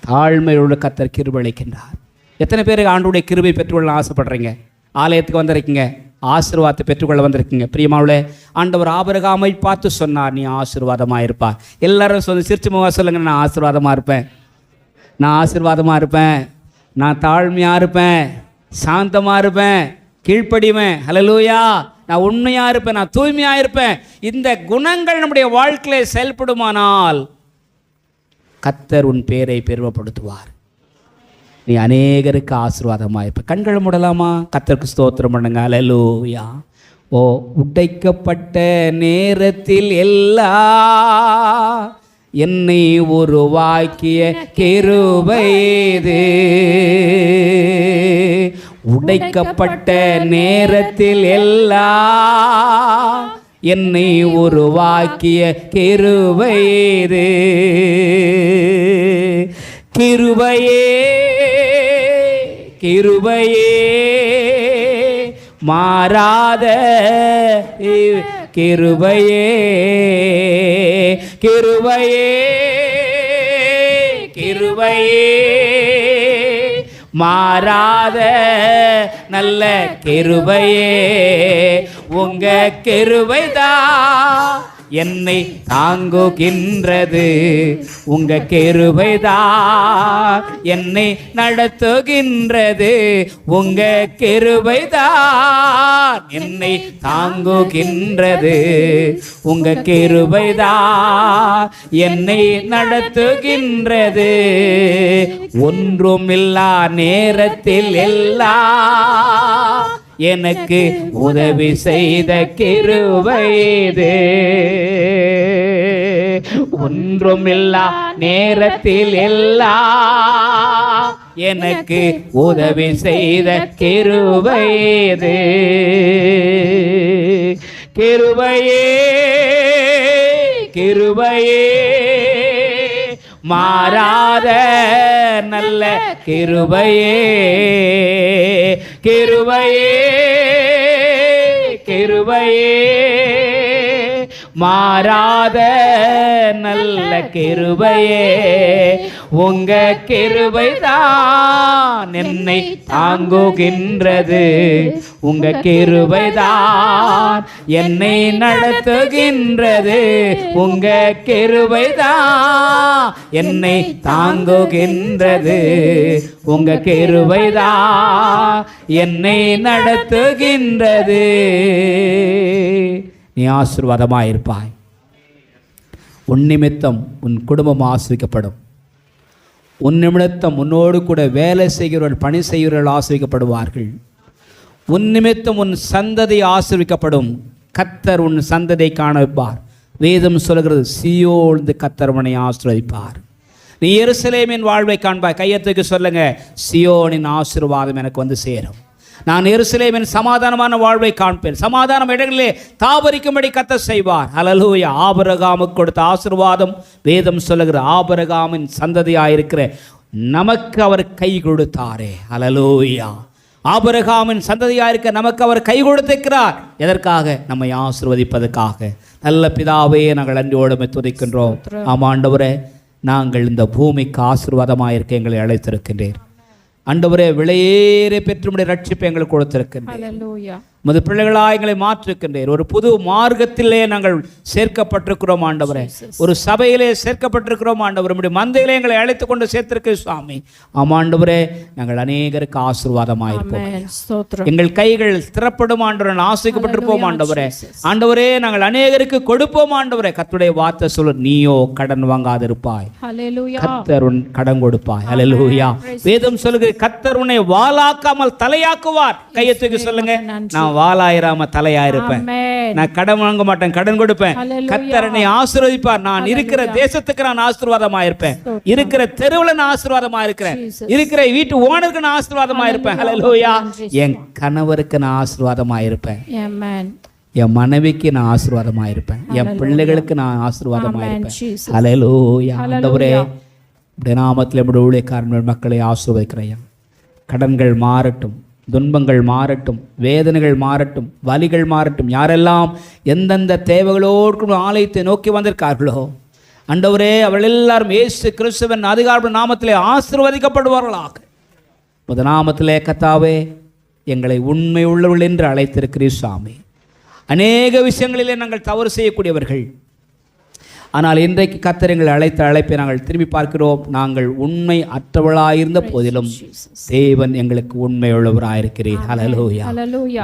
தாழ்மை உள்ள கர்த்தர் கிருபை அளிக்கின்றார். எத்தனை பேருக்கு ஆண்டவருடைய கிருபை பெற்றுக்கொள்ள ஆசைப்படுறீங்க? ஆலயத்துக்கு வந்திருக்கீங்க, ஆசீர்வாதத்தை பெற்றுக்கொள்ள வந்திருக்கீங்க. பிரியமானவர்களே, ஆண்டவர் ஆபிரகாமை பார்த்து சொன்னார், நீ ஆசீர்வாதமாக இருப்பார். எல்லாரும் சொல்லி சிரிச்சுமா சொல்லுங்க, நான் ஆசீர்வாதமாக இருப்பேன், நான் ஆசீர்வாதமாக இருப்பேன், நான் தாழ்மையாக இருப்பேன், சாந்தமாக இருப்பேன், கீழ்ப்படிவேன். அல்லேலூயா. நான் உண்மையாக இருப்பேன், நான் தூய்மையாக இருப்பேன். இந்த குணங்கள் நம்முடைய வாழ்க்கையில் செயல்படுமானால் கர்த்தர் உன் பேரை பெருமைப்படுத்துவார். நீ அநேகருக்கு ஆசீர்வாதமாக இருப்ப. கண்களை மூடலாமா? கர்த்தருக்கு ஸ்தோத்திரம் பண்ணுங்க. அல்லேலூயா. ஓ, உடைக்கப்பட்ட நேரத்தில் எல்லாம் என்னை உருவாக்கிய கிருபை இது. உடைக்கப்பட்ட நேரத்தில் எல்லாம் என்னை உருவாக்கிய கிருபை இது. கிருபையே கிருபையே மாறாத கிருபையே கிருபையே கிருபையே மாறாத நல்ல கிருபையே. உங்க கிருபைதான் என்னை தாங்குகின்றது. உங்க கிருபைதான் என்னை நடத்துகின்றது. உங்க கிருபைதான் என்னை தாங்குகின்றது. உங்க கிருபைதான் என்னை நடத்துகின்றது. ஒன்றுமில்லா நேரத்தில் எல்லாம் எனக்கு உதவி செய்த கிருபை இது. ஒன்றுமில்லா நேரத்தில் எல்லாம் எனக்கு உதவி செய்த கிருபை இது. கிருபையே கிருபையே மாறாத நல்ல கிருபையே கிருபையே கிருபையே மாறாத நல்ல கிருபையே. உங்க கிருபைதான் என்னை தாங்குகின்றது. உங்க கிருபைதான் என்னை நடத்துகின்றது. உங்க கிருபைதான் என்னை தாங்குகின்றது. உங்க கிருபைதான் என்னை நடத்துகின்றது. நீ ஆசீர்வாதமாயிருப்பாய். உன் நிமித்தம் உன் குடும்பம் ஆசீர்வதிக்கப்படும். உன் நிமித்தம் உன்னோடு கூட வேலை செய்கிறவர்கள் பணி செய்கிறவர்கள் ஆசீர்வதிக்கப்படுவார்கள். உன் நிமித்தம் உன் சந்ததி ஆசீர்வதிக்கப்படும். கர்த்தர் உன் சந்ததியை காண வைப்பார். வேதம் சொல்கிறது, சீயோன் கர்த்தர் உன்னை ஆசீர்வதிப்பார். நீ எருசலேமின் வாழ்வை காண்பாய். கையத்துக்கு சொல்லுங்க, சீயோனின் ஆசீர்வாதம் எனக்கு வந்து சேரும். நான் எருசலேமின் சமாதானமான வாழ்வை காண்பேன். சமாதானம் இடங்களிலே தாபரிக்கும்படி கர்த்தர் செய்வார். ஹல்லேலூயா. ஆபிரகாமுக்கு கொடுத்த ஆசீர்வாதம் வேதம் சொல்லுகிற ஆபிரகாமின் சந்ததியாயிருக்கிற நமக்கு அவர் கை கொடுத்தாரே. ஹல்லேலூயா. ஆபிரகாமின் சந்ததியாயிருக்க நமக்கு அவர் கை கொடுத்திருக்கிறார். எதற்காக? நம்மை ஆசீர்வதிப்பதற்காக. நல்ல பிதாவே, நாங்கள் நன்றியோடு துதிக்கின்றோம். ஆமாண்டவரே, நாங்கள் இந்த பூமிக்கு ஆசீர்வாதமாயிருக்க எங்களை அழைத்திருக்கின்றீர். ஆண்டவரே, விலையேற பெற்றுமுடைய ரட்சிப்பை எங்களுக்கு கொடுத்திருக்கின்றீர். உமது பிள்ளைகளாக எங்களை மாற்றிருக்கின்றீர். ஒரு புது மார்க்கத்திலே நாங்கள் சேர்க்கப்பட்டிருக்கிறோம் ஆண்டவரே. ஒரு சபையிலே சேர்க்கப்பட்டிருக்கிறோம் ஆண்டவரே. உம்முடைய மந்தையிலே எங்களை அழைத்து கொண்டு சேர்த்திருக்க சுவாமி. ஆமாண்டவரே, நாங்கள் அநேகருக்கு ஆசீர்வாதமாயிருப்போம். எங்கள் கைகள் திறப்படும் ஆண்டவரே, ஆசீர்வதிக்கப்பட்டிருப்போம் ஆண்டவரே. ஆண்டவரே, நாங்கள் அநேகருக்கு கொடுப்போம் ஆண்டவரே. கர்த்தருடைய வார்த்தை சொல்லு, நீயோ கடன் வாங்காதிருப்பாய், கர்த்தர் உன் கடன் கொடுப்பாய். ஹல்லேலூயா. வேதம் சொல்லுகிறது, கர்த்தர் உன்னை வாளாக்காமல் தலையாக்குவார். கையை தூக்கி சொல்லுங்க, நான் வாளாயிராம தலையாயிருப்பேன். நான் கடன் வாங்க மாட்டேன், கடன் கொடுப்பேன். கர்த்தர் என்னை ஆசீர்வதிப்பார். நான் இருக்கிற தேசத்துக்கு நான் ஆசீர்வாதமா இருப்பேன். இருக்கிற தெருவில் நான் ஆசீர்வாதமா இருக்கிறேன். இருக்கிற வீட்டு ஓனருக்கு நான் ஆசீர்வாதமா இருப்பேன். ஹல்லேலூயா. என் கணவருக்கு நான் ஆசீர்வாதமா இருப்பேன். என் மனைவிக்கு நான் ஆசீர்வாதமா இருப்பேன். என் பிள்ளைகளுக்கு நான் ஆசீர்வாதமா இருப்பேன். ஹல்லேலூயா. ஆண்டவரே, உம்முடைய நாமத்தில் உம்முடைய ஊழியக்காரர்கள் மக்களை ஆசீர்வதிக்கிறேன். கடன்கள் மாறட்டும், துன்பங்கள் மாறட்டும், வேதனைகள் மாறட்டும், வலிகள் மாறட்டும். யாரெல்லாம் எந்தெந்த தேவைகளோடு ஆலயத்தை நோக்கி வந்திருக்கார்களோ ஆண்டவரே, அவள் எல்லாரும் இயேசு கிறிஸ்துவின் அதிகார நாமத்திலே ஆசீர்வதிக்கப்படுவார்களாக. உமது நாமத்திலே கர்த்தாவே, எங்களை உண்மை உள்ளவர்கள் என்று அழைத்திருக்கிறீர் சாமி. அநேக விஷயங்களிலே நாங்கள் தவறு செய்யக்கூடியவர்கள். ஆனால் இன்றைக்கு கர்த்தர் எங்களை அழைத்த அழைப்பை நாங்கள் திரும்பி பார்க்கிறோம். நாங்கள் உண்மை அற்றவளாயிருந்த போதிலும் தேவன் எங்களுக்கு உண்மை உள்ளவராயிருக்கிறீர். ஹல்லேலூயா.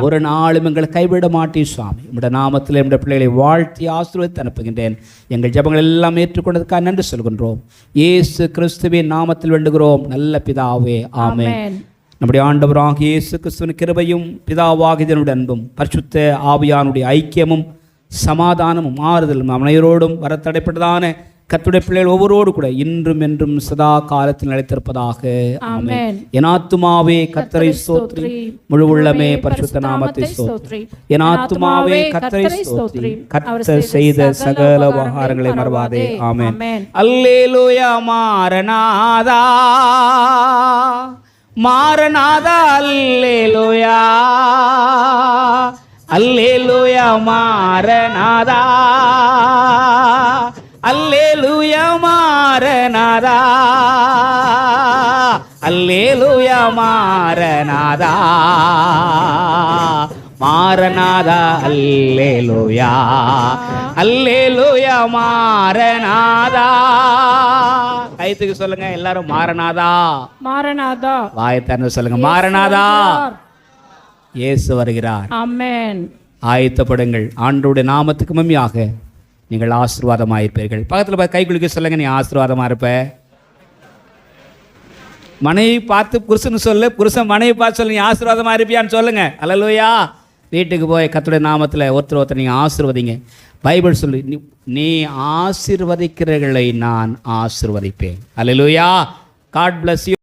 ஒரு நாளும் எங்களை கைவிட மாட்டீர் சுவாமி. உம்முடைய நாமத்தில் நம்முடைய பிள்ளைகளை வாழ்த்தி ஆசீர்வதித்து அனுப்புகின்றேன். எங்கள் ஜெபங்கள் எல்லாம் ஏற்றுக்கொண்டதற்காக நன்றி சொல்கின்றோம். இயேசு கிறிஸ்துவின் நாமத்தில் வேண்டுகிறோம் நல்ல பிதாவே, ஆமென். நம்முடைய ஆண்டவராகிய இயேசு கிறிஸ்துவின் கிருபையும் பிதாவாகிய தேவனுடைய அன்பும் பரிசுத்த ஆவியானுடைய ஐக்கியமும் சமாதானமும் ஆறுதலும் அனைவரோடும் வர தடைப்பட்டதான கர்த்தருடைய பிள்ளைகள் ஒவ்வொருவரோடு கூட இன்றும் என்றும் சதா காலத்தில் நிலைத்திருப்பதாக. ஆமென். என் ஆத்துமாவே கர்த்தரை ஸ்தோத்திரி, முழு உள்ளமே பரிசுத்த நாமத்தை ஸ்தோத்திரி. என் ஆத்துமாவே கர்த்தரை ஸ்தோத்திரி, கர்த்தர் செய்த சகல உபகாரங்களை மறவாதே. ஆமென். அல்லேலூயா. மாரநாதா மாரநாதா, அல்லேலூயா அல்லேலூயா. மாரநாதா அல்லேலூயா. மாரநாதா அல்லேலூயா. மாரநாதா மாரநாதா அல்லேலூயா அல்லேலூயா. மாரநாதா. கைத்துக்கு சொல்லுங்க எல்லாரும், மாரநாதா மாரநாதா. வாயை திறந்து சொல்லுங்க, மாரநாதா. இயேசு வருகிறார். ஆமென். ஆயத்தப்படுங்கள். ஆண்டவருடைய நாமத்துக்கு மகிமையாக நீங்கள் ஆசீர்வாதமாயிருப்பீர்கள். பக்கத்தில் கை குலுக்கி சொல்லுங்க, நீ ஆசீர்வாதமா இருப்ப. மனைவி பார்த்து புருஷன் சொல்லு, புருஷன் மனைவி பார்த்து சொல்லு, நீ ஆசீர்வாதமா இருப்பியான்னு சொல்லுங்க. அல்லேலூயா. வீட்டுக்கு போய் கர்த்தருடைய நாமத்தில் ஒருத்தர் நீங்கள் ஆசீர்வதிங்க. பைபிள் சொல்லு, நீ ஆசீர்வதிக்கிறவர்களை நான் ஆசீர்வதிப்பேன். அல்லேலூயா. God bless you.